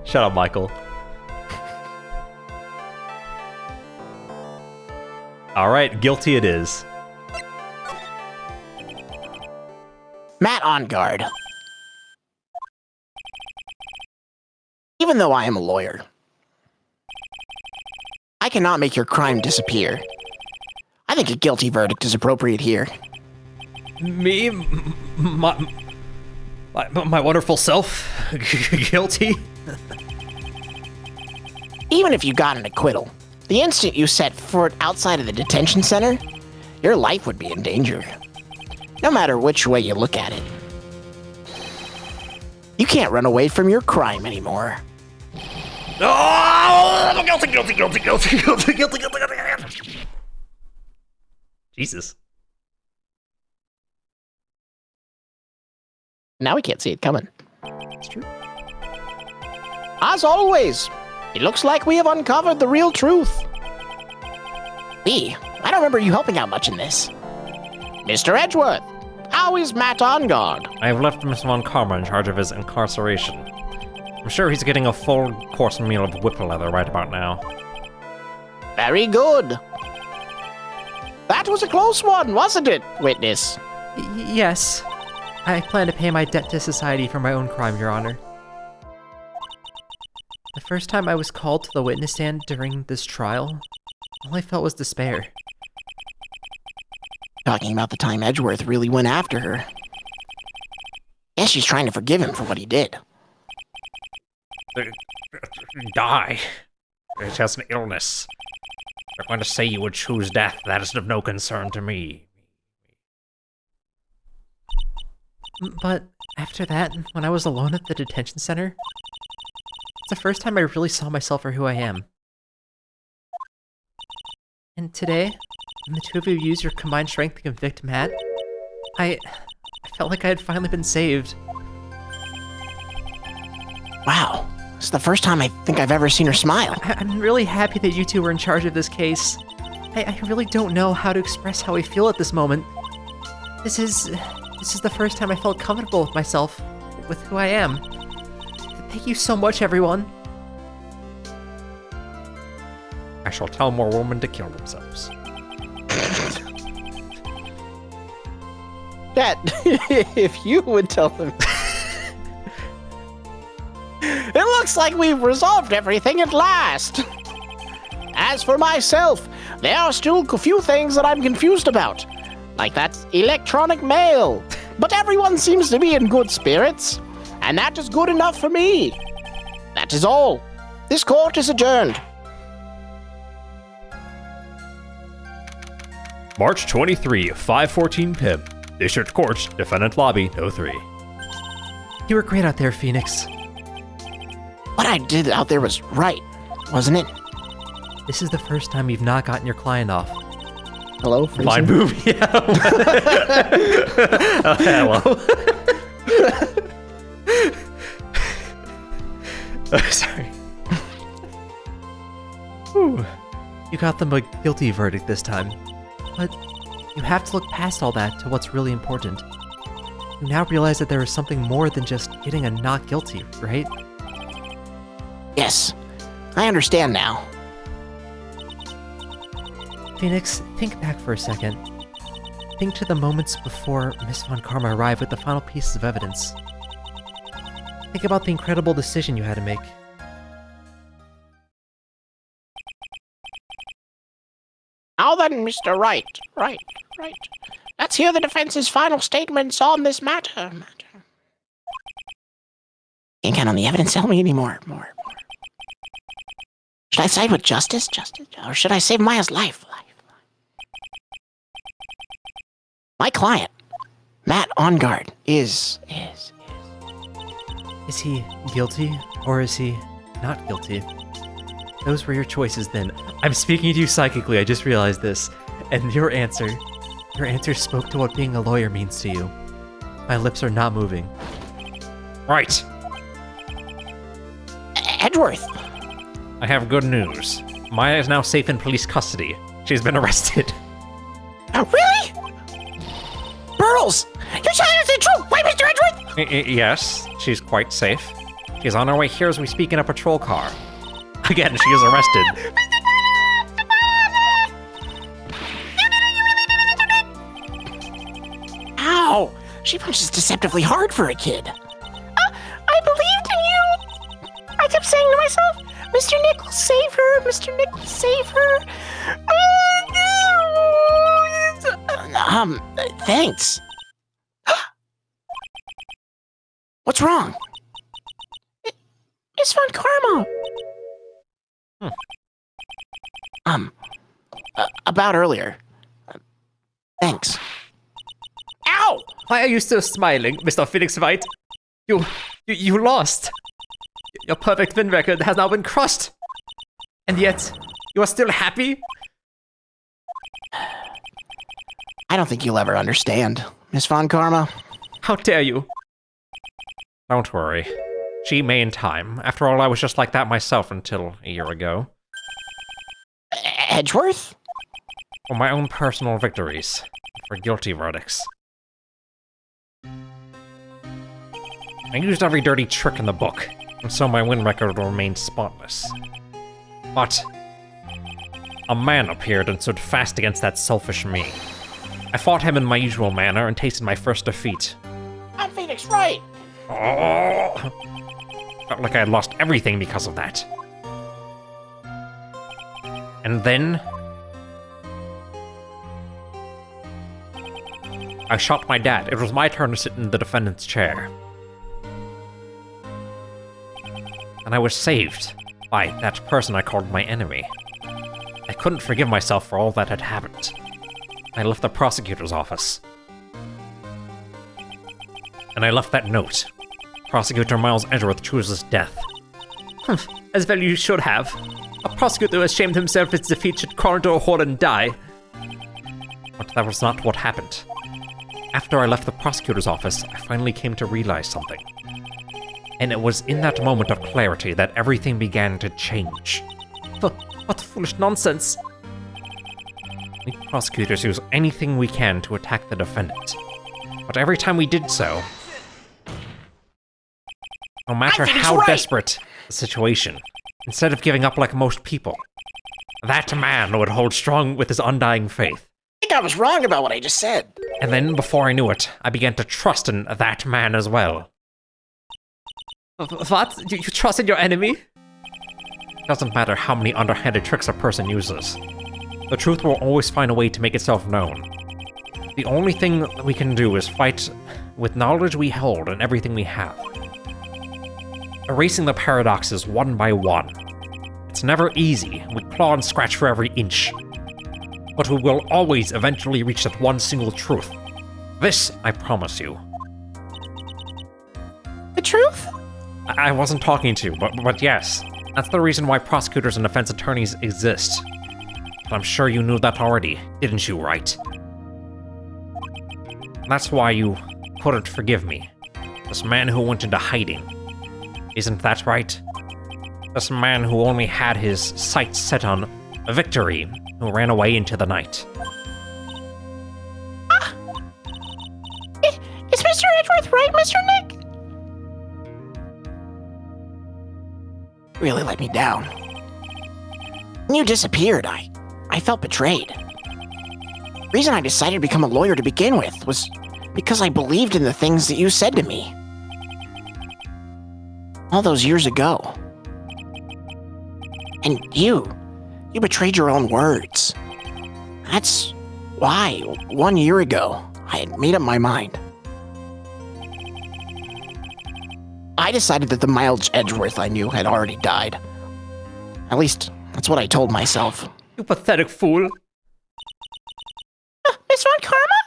E: Shut up, Michael. Alright, guilty it is.
F: Matt on guard. Even though I am a lawyer, I cannot make your crime disappear. I think a guilty verdict is appropriate here.
E: Me? My wonderful self? Guilty?
F: Even if you got an acquittal, the instant you set foot outside of the detention center, your life would be in danger. No matter which way you look at it. You can't run away from your crime anymore.
E: Oh, guilty. Jesus.
F: Now we can't see it coming.
C: It's true.
F: As always, it looks like we have uncovered the real truth. I don't remember you helping out much in this. Mr. Edgeworth, how is Matt on guard?
A: I have left Miss Von Karma in charge of his incarceration. I'm sure he's getting a full course meal of whip leather right about now.
F: Very good. That was a close one, wasn't it, witness?
C: Yes. I plan to pay my debt to society for my own crime, Your Honor. The first time I was called to the witness stand during this trial, all I felt was despair.
F: Talking about the time Edgeworth really went after her. Guess she's trying to forgive him for what he did.
A: Die. It has an illness. They're going to say you would choose death. That is of no concern to me.
C: But after that, when I was alone at the detention center, it's the first time I really saw myself for who I am. And today, when the two of you used your combined strength to convict Matt, I felt like I had finally been saved.
F: Wow, this is the first time I think I've ever seen her smile.
C: I'm really happy that you two were in charge of this case. I really don't know how to express how I feel at this moment. This is the first time I felt comfortable with myself, with who I am. Thank you so much, everyone.
A: I shall tell more women to kill themselves.
F: That, if you would tell them. It looks like we've resolved everything at last. As for myself, there are still a few things that I'm confused about. Like that electronic mail. But everyone seems to be in good spirits. And that is good enough for me. That is all. This court is adjourned.
E: March 23, 5:14 p.m. District Court, Defendant Lobby, No. 3.
C: You were great out there, Phoenix.
F: What I did out there was right, wasn't it?
C: This is the first time you've not gotten your client off.
F: Hello,
E: Fine move, yeah. Hello. Sorry.
C: Whew. You got them a guilty verdict this time. But you have to look past all that to what's really important. You now realize that there is something more than just getting a not guilty, right?
F: Yes, I understand now.
C: Phoenix, think back for a second. Think to the moments before Miss Von Karma arrived with the final pieces of evidence. Think about the incredible decision you had to make.
F: Now then, Mr. Right. Let's hear the defense's final statements on this matter. Can't count on the evidence to help me anymore. Should I side with justice? Or should I save Maya's life? My client, Matt Ongard, is
C: Is he guilty or is he not guilty? Those were your choices then. I'm speaking to you psychically, I just realized this. And your answer spoke to what being a lawyer means to you. My lips are not moving.
A: Right.
F: Edgeworth.
A: I have good news. Maya is now safe in police custody. She's been arrested.
F: Oh, really? Burls, you're telling us the truth, right, Mr. Edgeworth?
A: Yes, she's quite safe. She's on her way here as we speak in a patrol car. Again, she is arrested.
F: Ow! She punches deceptively hard for a kid. I believed in you. I kept saying to myself, Mr. Nick will save her. Mr. Nick will save her. Thanks. What's wrong? It's Von Karma. About earlier. Thanks. Ow!
C: Why are you still smiling, Mr. Phoenix Wright? You lost. Your perfect win record has now been crushed. And yet, you are still happy?
F: I don't think you'll ever understand, Miss Von Karma.
C: How dare you?
A: Don't worry. She may in time. After all, I was just like that myself until a year ago.
F: Edgeworth?
A: For my own personal victories. For guilty verdicts. I used every dirty trick in the book, and so my win record will remain spotless. But a man appeared and stood fast against that selfish me. I fought him in my usual manner and tasted my first defeat.
F: I'm Phoenix Wright!
A: Oh, felt like I had lost everything because of that. And then I shot my dad. It was my turn to sit in the defendant's chair. And I was saved by that person I called my enemy. I couldn't forgive myself for all that had happened. I left the prosecutor's office. And I left that note. Prosecutor Miles Edgeworth chooses death.
C: As well you should have. A prosecutor who has shamed himself its defeat should crawl into a hole and die.
A: But that was not what happened. After I left the prosecutor's office, I finally came to realize something. And it was in that moment of clarity that everything began to change.
C: What foolish nonsense.
A: We prosecutors use anything we can to attack the defendant. But every time we did so, no matter how desperate the situation, instead of giving up like most people, that man would hold strong with his undying faith.
F: I think I was wrong about what I just said.
A: And then, before I knew it, I began to trust in that man as well.
C: What? You trusted your enemy?
A: It doesn't matter how many underhanded tricks a person uses. The truth will always find a way to make itself known. The only thing we can do is fight with knowledge we hold and everything we have. Erasing the paradoxes one by one. It's never easy. We claw and scratch for every inch. But we will always eventually reach that one single truth. This, I promise you.
F: The truth?
A: I wasn't talking to you, but yes. That's the reason why prosecutors and defense attorneys exist. But I'm sure you knew that already, didn't you, right? That's why you couldn't forgive me. This man who went into hiding. Isn't that right? This man who only had his sights set on victory, who ran away into the night.
F: Is Mr. Edgeworth right, Mr. Nick? Really let me down. When you disappeared, I felt betrayed. The reason I decided to become a lawyer to begin with was because I believed in the things that you said to me. All those years ago. And you betrayed your own words. That's why 1 year ago, I had made up my mind. I decided that the Miles Edgeworth I knew had already died. At least, that's what I told myself.
E: You pathetic fool.
F: Miss Von Karma?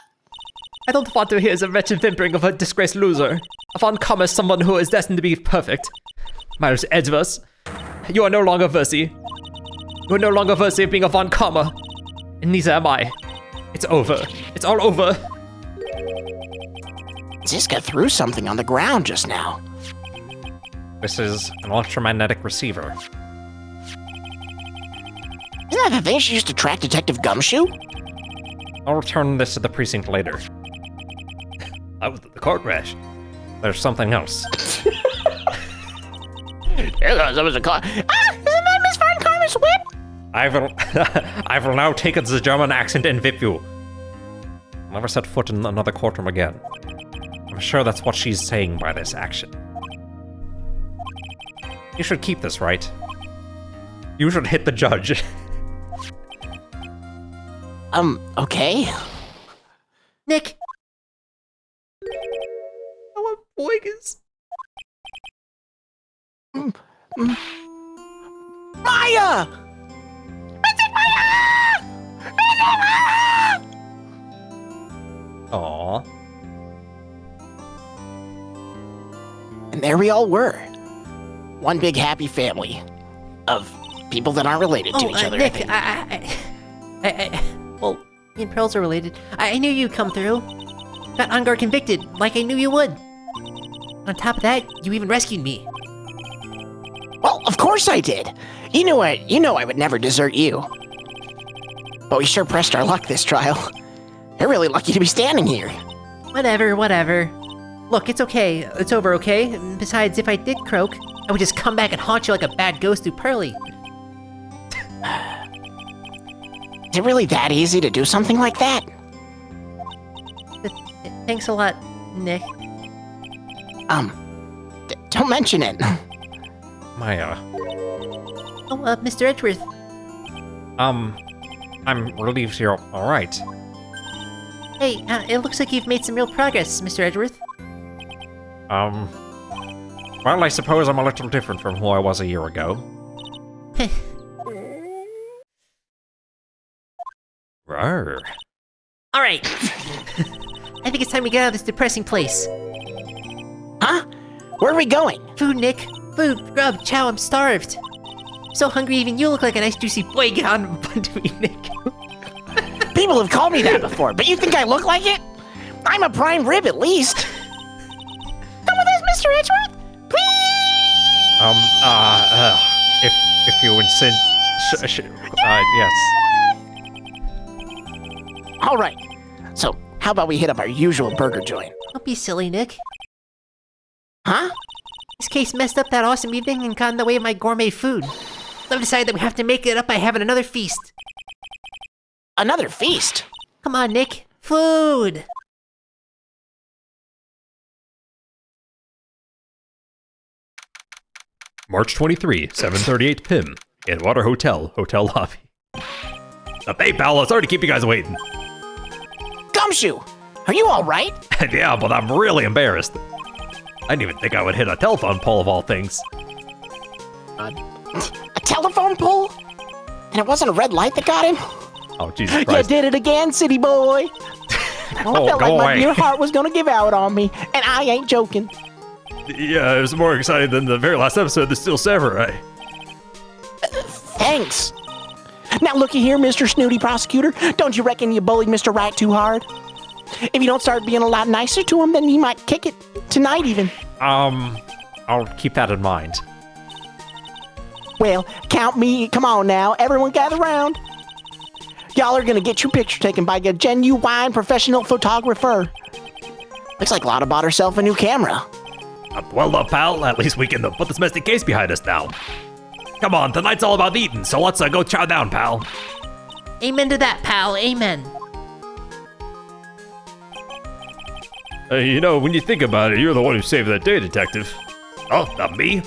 E: I don't want to hear the wretched whimpering of a disgraced loser. Von Karma is someone who is destined to be perfect. Miles Edgeworth, you are no longer worthy. You are no longer worthy of being a Von Karma. And neither am I. It's over. It's all over.
F: Ziska threw something on the ground just now.
A: This is an electromagnetic receiver.
F: Isn't that the thing she used to track Detective Gumshoe?
A: I'll return this to the precinct later.
E: That was the car crash.
A: There's something else.
F: There goes a car. Isn't that Miss Von Karma's whip?
A: I will now take the German accent and whip you. Never set foot in another courtroom again. I'm sure that's what she's saying by this action. You should keep this, right? You should hit the judge.
F: Okay.
C: Nick! I want boigas.
F: Maya!
A: Aww.
F: And there we all were. One big happy family of people that aren't related to each other.
C: Nick,
F: I think.
C: well, me and Pearls are related. I knew you'd come through. Got Angar convicted, like I knew you would. On top of that, you even rescued me.
F: Well, of course I did. You know I would never desert you. But we sure pressed our luck this trial. You're really lucky to be standing here.
C: Whatever. Look, it's okay. It's over, okay? Besides, if I did croak, I would just come back and haunt you like a bad ghost through Pearly.
F: Is it really that easy to do something like that?
C: Thanks a lot, Nick.
F: Don't mention it.
A: Maya.
C: Oh, Mr. Edgeworth.
A: I'm relieved you're alright.
C: Hey, it looks like you've made some real progress, Mr. Edgeworth.
A: Well, I suppose I'm a little different from who I was a year ago. Rawr.
C: Alright. I think it's time we get out of this depressing place.
F: Huh? Where are we going?
C: Food, Nick. Food, grub, chow, I'm starved. I'm so hungry even you look like a nice juicy boy. Get on to me, Nick.
F: People have called me that before, but you think I look like it? I'm a prime rib at least. Come with us, Mr. Edgeworth, please.
A: If you insist, yes.
F: All right. So, how about we hit up our usual burger joint?
C: Don't be silly, Nick.
F: Huh?
C: This case messed up that awesome evening and got in the way of my gourmet food. I've decided that we have to make it up by having another feast.
F: Another feast?
C: Come on, Nick. Food!
E: March 23, 7:38 p.m. in Water Hotel lobby. Hey, pal, sorry to keep you guys waiting.
F: Gumshoe, are you all right?
E: Yeah, but I'm really embarrassed. I didn't even think I would hit a telephone pole of all things.
F: A telephone pole? And it wasn't a red light that got him?
E: Oh, Jesus
F: You
E: Christ.
F: did it again, city boy. I felt like my dear heart was gonna give out on me, and I ain't joking.
E: Yeah, it was more exciting than the very last episode of the Steel Samurai.
F: Thanks. Now looky here, Mr. Snooty Prosecutor. Don't you reckon you bullied Mr. Right too hard? If you don't start being a lot nicer to him, then he might kick it. Tonight even.
A: I'll keep that in mind.
F: Well, count me. Come on now. Everyone gather round. Y'all are gonna get your picture taken by a genuine professional photographer. Looks like Lotta bought herself a new camera.
E: Well, pal, at least we can put this messy case behind us now. Come on, tonight's all about eating, so let's go chow down, pal.
C: Amen to that, pal. Amen.
E: You know, when you think about it, you're the one who saved that day, Detective. Oh, not me?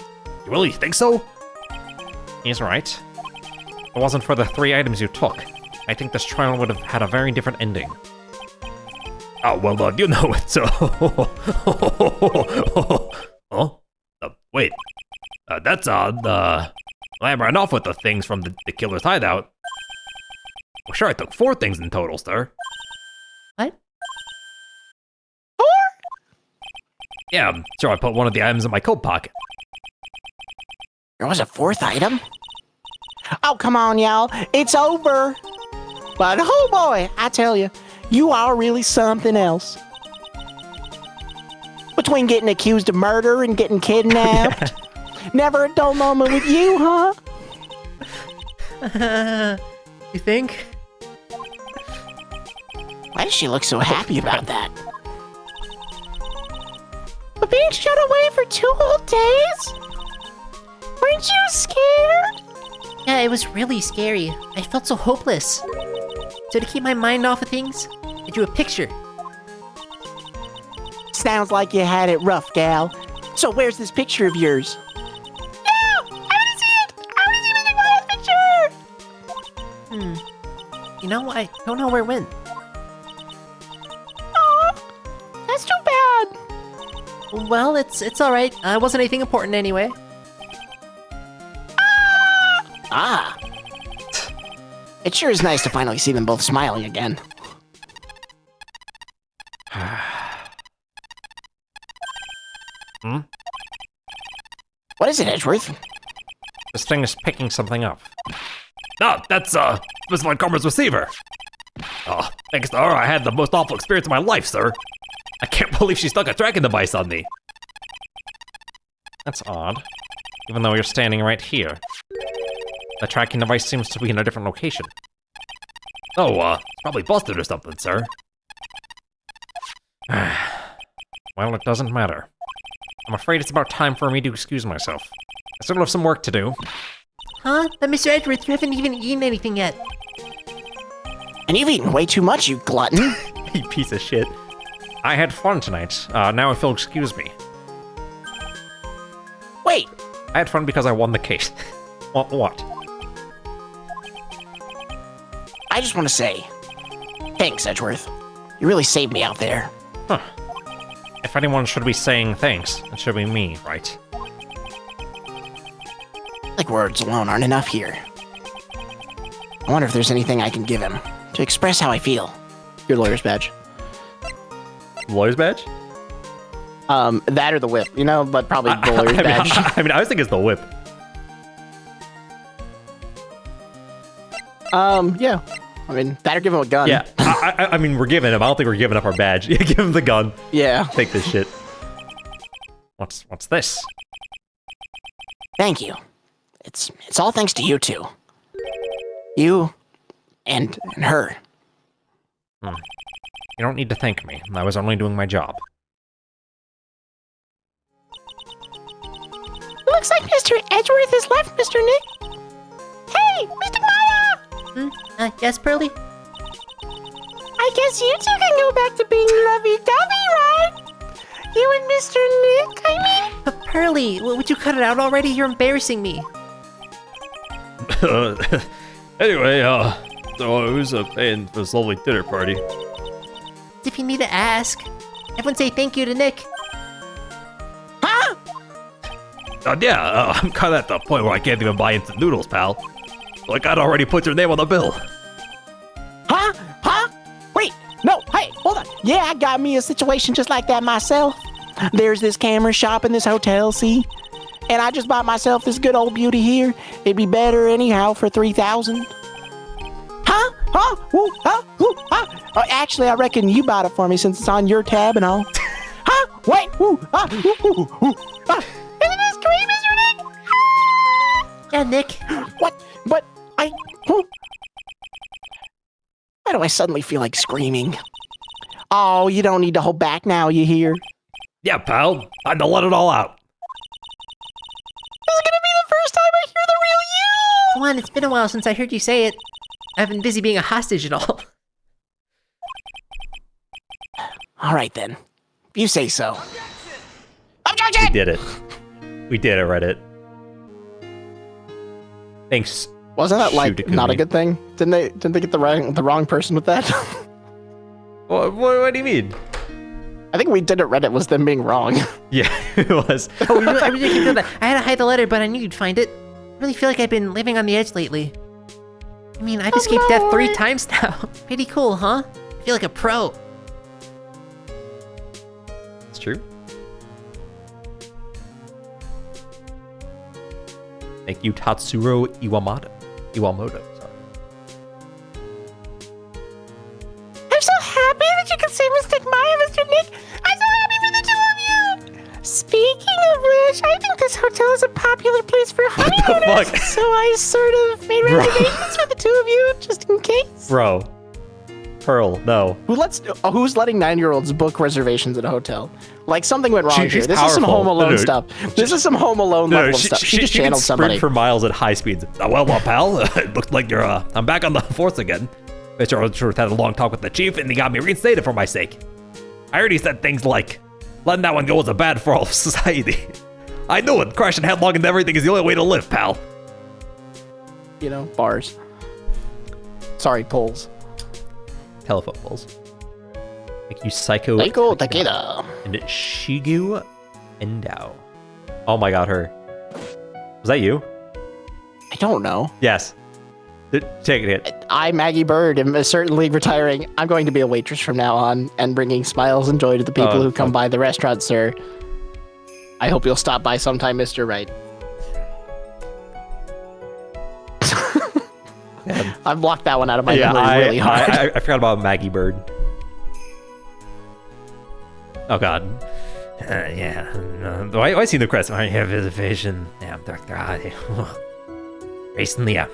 A: You really think so? He's right. If it wasn't for the 3 items you took, I think this trial would have had a very different ending. Oh, well, you know it, so... Oh? Wait. That's odd. I ran off with the things from the killer's hideout. Well, sure, I took 4 things in total, sir.
C: What?
A: Yeah, I'm sure I put one of the items in my coat pocket.
B: There was a 4th item? Oh, come on, y'all. It's over. But, oh boy, I tell you, you are really something else. Between getting accused of murder and getting kidnapped. Never a dull moment with you, huh?
C: You think?
B: Why does she look so happy about that? But being shut away for 2 whole days? Weren't you scared?
C: Yeah, it was really scary. I felt so hopeless. So to keep my mind off of things, I drew a picture.
B: Sounds like you had it rough, gal. So where's this picture of yours? No! I want to see it! I want to see Mr. Miles' picture!
C: You know, I don't know where it went.
B: Aw, that's too bad.
C: Well, it's alright. It wasn't anything important anyway.
B: Ah. It sure is nice to finally see them both smiling again. What is it, Edgeworth?
A: This thing is picking something up. No, that's, Miss Montgomery's receiver. Oh, thanks to her, I had the most awful experience of my life, sir. I can't believe she stuck a tracking device on me. That's odd. Even though you're standing right here. The tracking device seems to be in a different location. Oh, it's probably busted or something, sir. Well, it doesn't matter. I'm afraid it's about time for me to excuse myself. I still have some work to do.
C: Huh? But Mr. Edgeworth, you haven't even eaten anything yet.
B: And you've eaten way too much, you glutton.
E: You piece of shit.
A: I had fun tonight. Now if you'll excuse me.
B: Wait,
A: I had fun because I won the case. What?
B: I just want to say, thanks, Edgeworth. You really saved me out there.
A: Huh. If anyone should be saying thanks, it should be me, right?
B: Like words alone aren't enough here. I wonder if there's anything I can give him to express how I feel. Your lawyer's badge.
E: Lawyer's badge?
B: That or the whip, you know, but probably the lawyer's badge.
E: I was thinking it's the whip.
B: Yeah. I mean, that or give him a gun.
E: Yeah, I mean, we're giving him. I don't think we're giving up our badge. Yeah, give him the gun.
B: Yeah.
E: Take this shit.
A: What's this?
B: Thank you. It's all thanks to you two. You and her.
A: You don't need to thank me. I was only doing my job.
B: Looks like Mr. Edgeworth has left, Mr. Nick. Hey, Mr. Maya!
C: Yes, Pearly?
B: I guess you two can go back to being lovey-dovey, right? You and Mr. Nick, I mean?
C: But Pearly, would you cut it out already? You're embarrassing me.
E: Anyway, so who's paying for this lovely dinner party?
C: As if you need to ask. Everyone say thank you to Nick.
B: Huh?
E: Yeah, I'm kind of at the point where I can't even buy instant noodles, pal. Like, I'd already put your name on the bill.
B: Huh? Huh? Wait, no, hey, hold on. Yeah, I got me a situation just like that myself. There's this camera shop in this hotel, see? And I just bought myself this good old beauty here. It'd be better anyhow for 3,000. Huh? Huh? Ooh, huh? Ooh, huh? Actually, I reckon you bought it for me since it's on your tab and all. Huh? Wait, ooh, isn't this great, Mr. Nick?
C: Yeah, Nick.
B: What? But why do I suddenly feel like screaming? Oh, you don't need to hold back now, you hear?
E: Yeah, pal. Time to let it all out.
B: This is gonna be the first time I hear the real you!
C: Come on, it's been a while since I heard you say it. I've been busy being a hostage and all.
B: All right, then. If you say so.
E: We
B: Objection!
E: did it. We did it, Reddit. Thanks.
B: Wasn't that like
E: Shoot,
B: not a
E: Takumi.
B: good thing? Didn't they get the wrong person with that?
E: What do you mean?
B: I think we did at Reddit was them being wrong.
E: Yeah, it was.
C: Oh, I really can feel that. I had to hide the letter, but I knew you'd find it. I really feel like I've been living on the edge lately. I mean, I've escaped death 3 times now. Pretty cool, huh? I feel like a pro.
E: It's true. Thank you, Tatsuro Iwamoto. Sorry.
F: I'm so happy that you can say Mr. Maya, Mr. Nick. I'm so happy for the two of you. Speaking of which, I think this hotel is a popular place for honeymooners.
E: fuck?
F: So I sort of made reservations for the two of you, just in case.
E: Bro. Pearl, no.
B: Who's letting 9-year-olds book reservations at a hotel? Like something went wrong here.
E: She's
B: This is some
E: powerful.
B: Home Alone
E: No,
B: stuff. This is some Home Alone level of stuff. She just
E: can
B: channeled
E: sprint
B: somebody.
E: for miles at high speeds. Oh, well, pal, it looked like you're, I'm back on the force again. Mr. Arnsworth had a long talk with the chief, and he got me reinstated for my sake. I heard he said things like, letting that one go is a bad for all of society. I knew it. Crashing headlong into everything is the only way to live, pal.
B: You know, bars. Sorry, polls.
E: Telephone poles. Thank you, Psycho
B: Eiko Takeda.
E: and Shigu Endao. Oh my god, her. Was that you?
B: I don't know.
E: Yes. Take it.
B: I, Maggie Bird, am certainly retiring. I'm going to be a waitress from now on and bringing smiles and joy to the people who come by the restaurant, sir. I hope you'll stop by sometime, Mr. Right. I've blocked that one out of my memory really hard.
E: I forgot about Maggie Bird. Oh god. Yeah. Why seen the crest? I have reservation. Yeah, Dr. I. Recently, yeah.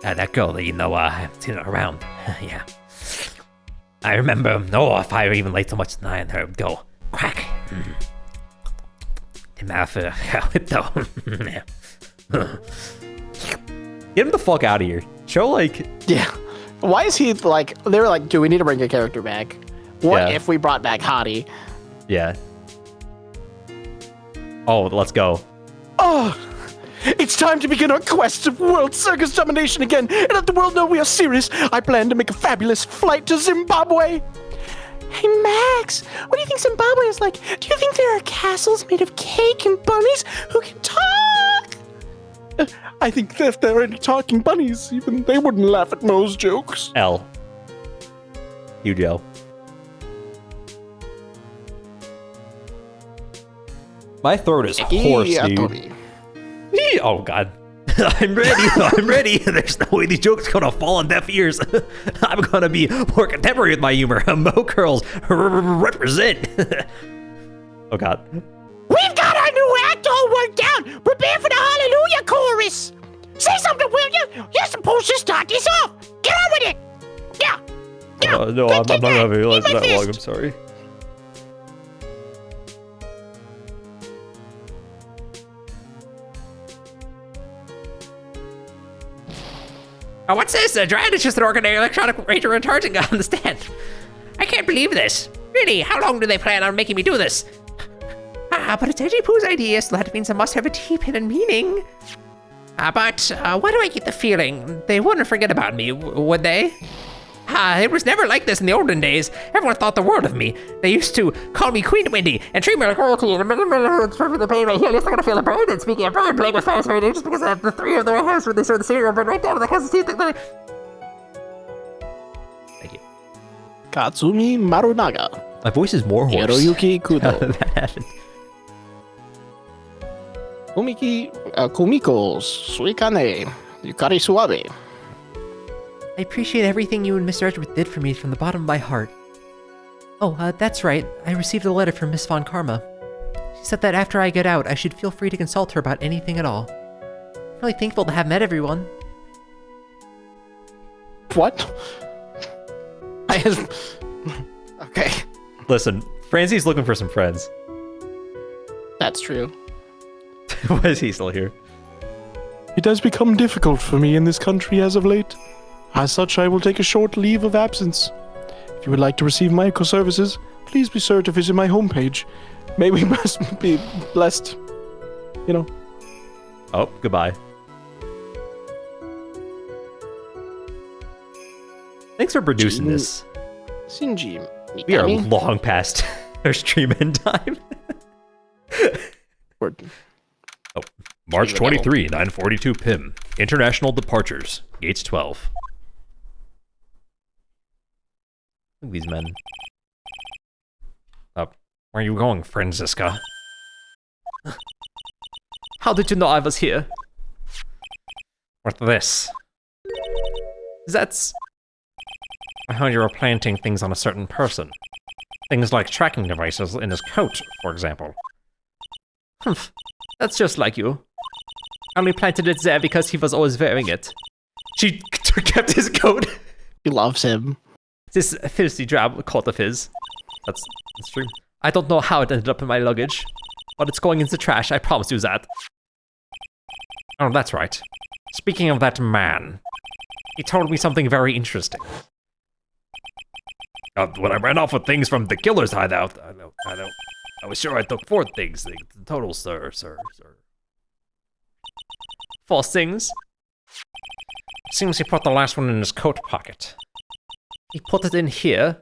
E: That girl that I haven't seen her around. Yeah. I remember, if I were even late so much than I and her would go quack. Didn't matter how it though. Yeah. Get him the fuck out of here. Show like.
B: Yeah. Why is he like? They were like, "Do we need to bring a character back? What
E: Yeah.
B: if we brought back Hottie?"
E: Yeah. Oh, let's go.
D: Ah! It's time to begin our quest of world circus domination again, and let the world know we are serious. I plan to make a fabulous flight to Zimbabwe.
F: Hey, Max, what do you think Zimbabwe is like? Do you think there are castles made of cake and bunnies who can talk?
D: I think that if there are any talking bunnies, even they wouldn't laugh at Moe's jokes.
E: L. You, Joe. My throat is hoarse, dude. Oh god. I'm ready. There's no way these jokes are gonna fall on deaf ears. I'm gonna be more contemporary with my humor. Mo curls represent. Oh god.
F: We've got our new act all worked out. Prepare for the Hallelujah chorus. Say something, will you? You're supposed to start this off. Get on with it. Yeah.
E: No, I'm not gonna realize that long. I'm sorry.
A: Oh, what's this? A dread? It's just an ordinary electronic radio recharging gun on the stand. I can't believe this. Really, how long do they plan on making me do this? But it's Edgy Poo's idea, so that means it must have a deep hidden meaning. But why do I get the feeling they wouldn't forget about me, would they? It was never like this in the olden days. Everyone thought the world of me. They used to call me Queen Wendy and treat me like royalty. And for the pain right here, at least I'm gonna feel the pain. And speaking of pain, playing with fast right now, just because I have the 3 of the White House when they serve the cereal, but right down to the cousin's teeth. Thank you.
B: Katsumi Marunaga.
E: My voice is more hoarse.
B: Hiroyuki Kudo.
E: That happened.
B: Kumiko Suikane. Yukari Suabe.
C: I appreciate everything you and Mr. Edgeworth did for me from the bottom of my heart. Oh, that's right. I received a letter from Miss Von Karma. She said that after I get out, I should feel free to consult her about anything at all. I'm really thankful to have met everyone.
B: What? Okay.
E: Listen, Francie's looking for some friends.
B: That's true.
E: Why is he still here?
D: It has become difficult for me in this country as of late. As such, I will take a short leave of absence. If you would like to receive my services, please be sure to visit my homepage. May we must be blessed. You know.
E: Oh, goodbye. Thanks for producing this.
B: Shinji
E: We are
B: Mikami.
E: long past our stream end time.
B: Or-
A: March 23, 9:42 p.m. International departures. Gates 12.
E: Look at these men.
A: Where are you going, Franziska?
C: How did you know I was here?
A: What's this?
C: That's...
A: I heard you were planting things on a certain person. Things like tracking devices in his coat, for example.
C: Humph. That's just like you. I only planted it there because he was always wearing it. She kept his coat.
B: He loves him.
C: This filthy drab coat of his. That's true. I don't know how it ended up in my luggage, but it's going in the trash, I promise you that.
A: Oh, that's right. Speaking of that man, he told me something very interesting. When I ran off with things from the killer's hideout, I was sure I took 4 things. The total, sir.
C: False things.
A: Seems he put the last one in his coat pocket.
C: He put it in here.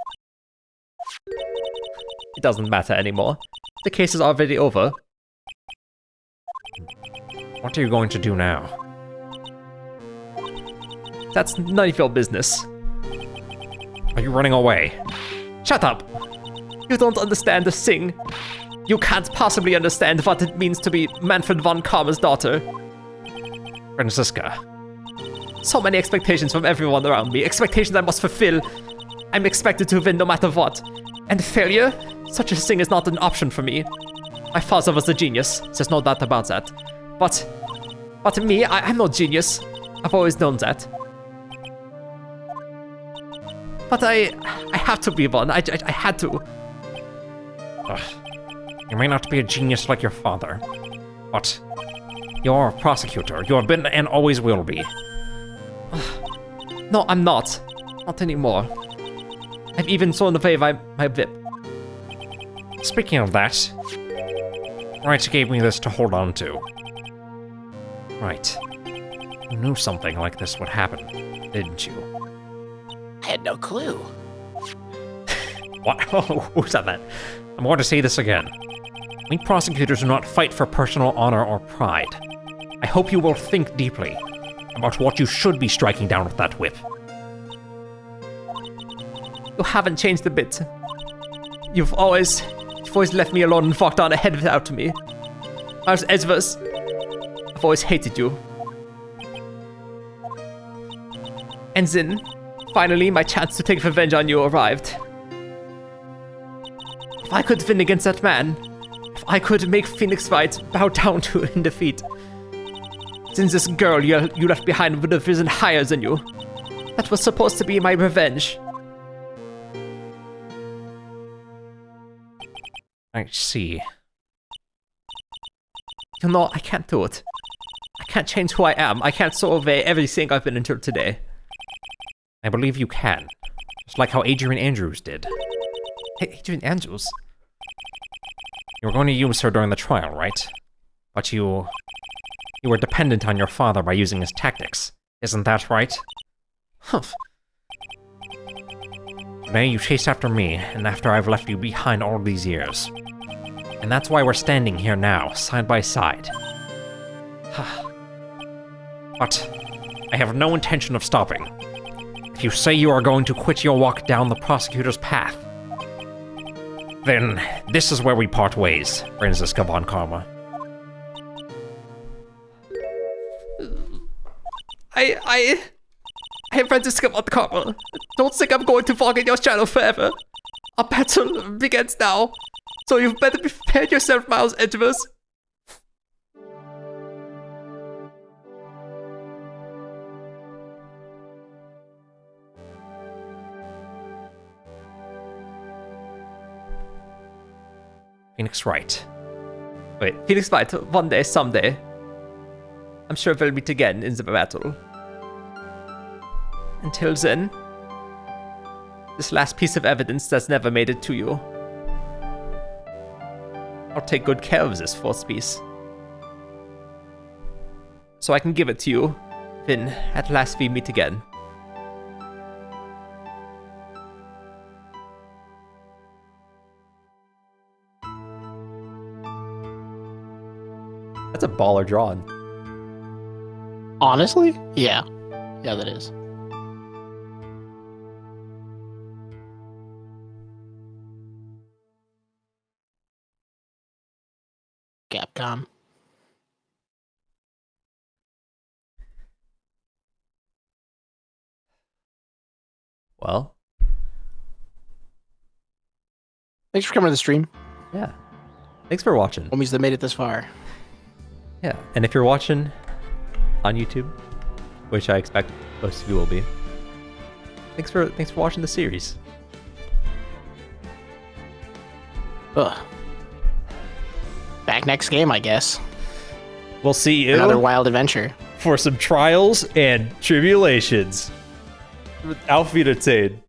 C: It doesn't matter anymore. The case is already over.
A: What are you going to do now?
C: That's none of your business.
A: Are you running away?
C: Shut up! You don't understand a thing. You can't possibly understand what it means to be Manfred von Karma's daughter.
A: Franziska,
C: So many expectations from everyone around me. Expectations I must fulfill. I'm expected to win no matter what. And failure? Such a thing is not an option for me. My father was a genius. There's no doubt about that. But me, I'm no genius. I've always known that. But I have to be one. I had to.
A: ugh, you may not be a genius like your father, but you're a prosecutor. You have been and always will be.
C: No, I'm not. Not anymore. I've even thrown away my whip.
A: Speaking of that, Wright gave me this to hold on to. Right. You knew something like this would happen, didn't you?
B: I had no clue.
A: What? Oh, who said that? I'm going to say this again. We prosecutors do not fight for personal honor or pride. I hope you will think deeply about what you should be striking down with that whip.
C: You haven't changed a bit. You've always left me alone and walked on ahead without me. I was Ezra's. I've always hated you. And then, finally, my chance to take revenge on you arrived. If I could win against that man, if I could make Phoenix Wright bow down to in defeat, then this girl you left behind would have risen higher than you. That was supposed to be my revenge.
A: I see.
C: You know, I can't do it. I can't change who I am. I can't throw away everything I've been until today.
A: I believe you can. Just like how Adrian Andrews did.
C: Hey, Adrian Andrews?
A: You were going to use her during the trial, right? But you were dependent on your father by using his tactics. Isn't that right?
C: Humph.
A: Today you chased after me, and after I've left you behind all these years. And that's why we're standing here now, side by side. But I have no intention of stopping. If you say you are going to quit your walk down the prosecutor's path, then this is where we part ways, Franziska von Karma.
C: I am Franziska von Karma. Don't think I'm going to walk in your shadow forever. Our battle begins now. So you've better prepare yourself, Miles Edgeworth.
A: Phoenix Wright.
C: Wait, Phoenix Wright, one day, someday. I'm sure we'll meet again in the battle. Until then, this last piece of evidence that's never made it to you. I'll take good care of this fourth piece. So I can give it to you when at last we meet again.
E: baller drawn.
B: Honestly? Yeah. Yeah, that is. Capcom.
E: Well,
B: Thanks for coming to the stream.
E: yeah. Thanks for watching.
B: Homies that made it this far.
E: Yeah, and if you're watching on YouTube, which I expect most of you will be, thanks for watching the series.
B: Ugh. Back next game, I guess.
E: We'll see you
B: Another wild adventure.
E: for some trials and tribulations. Auf Wiedersehen.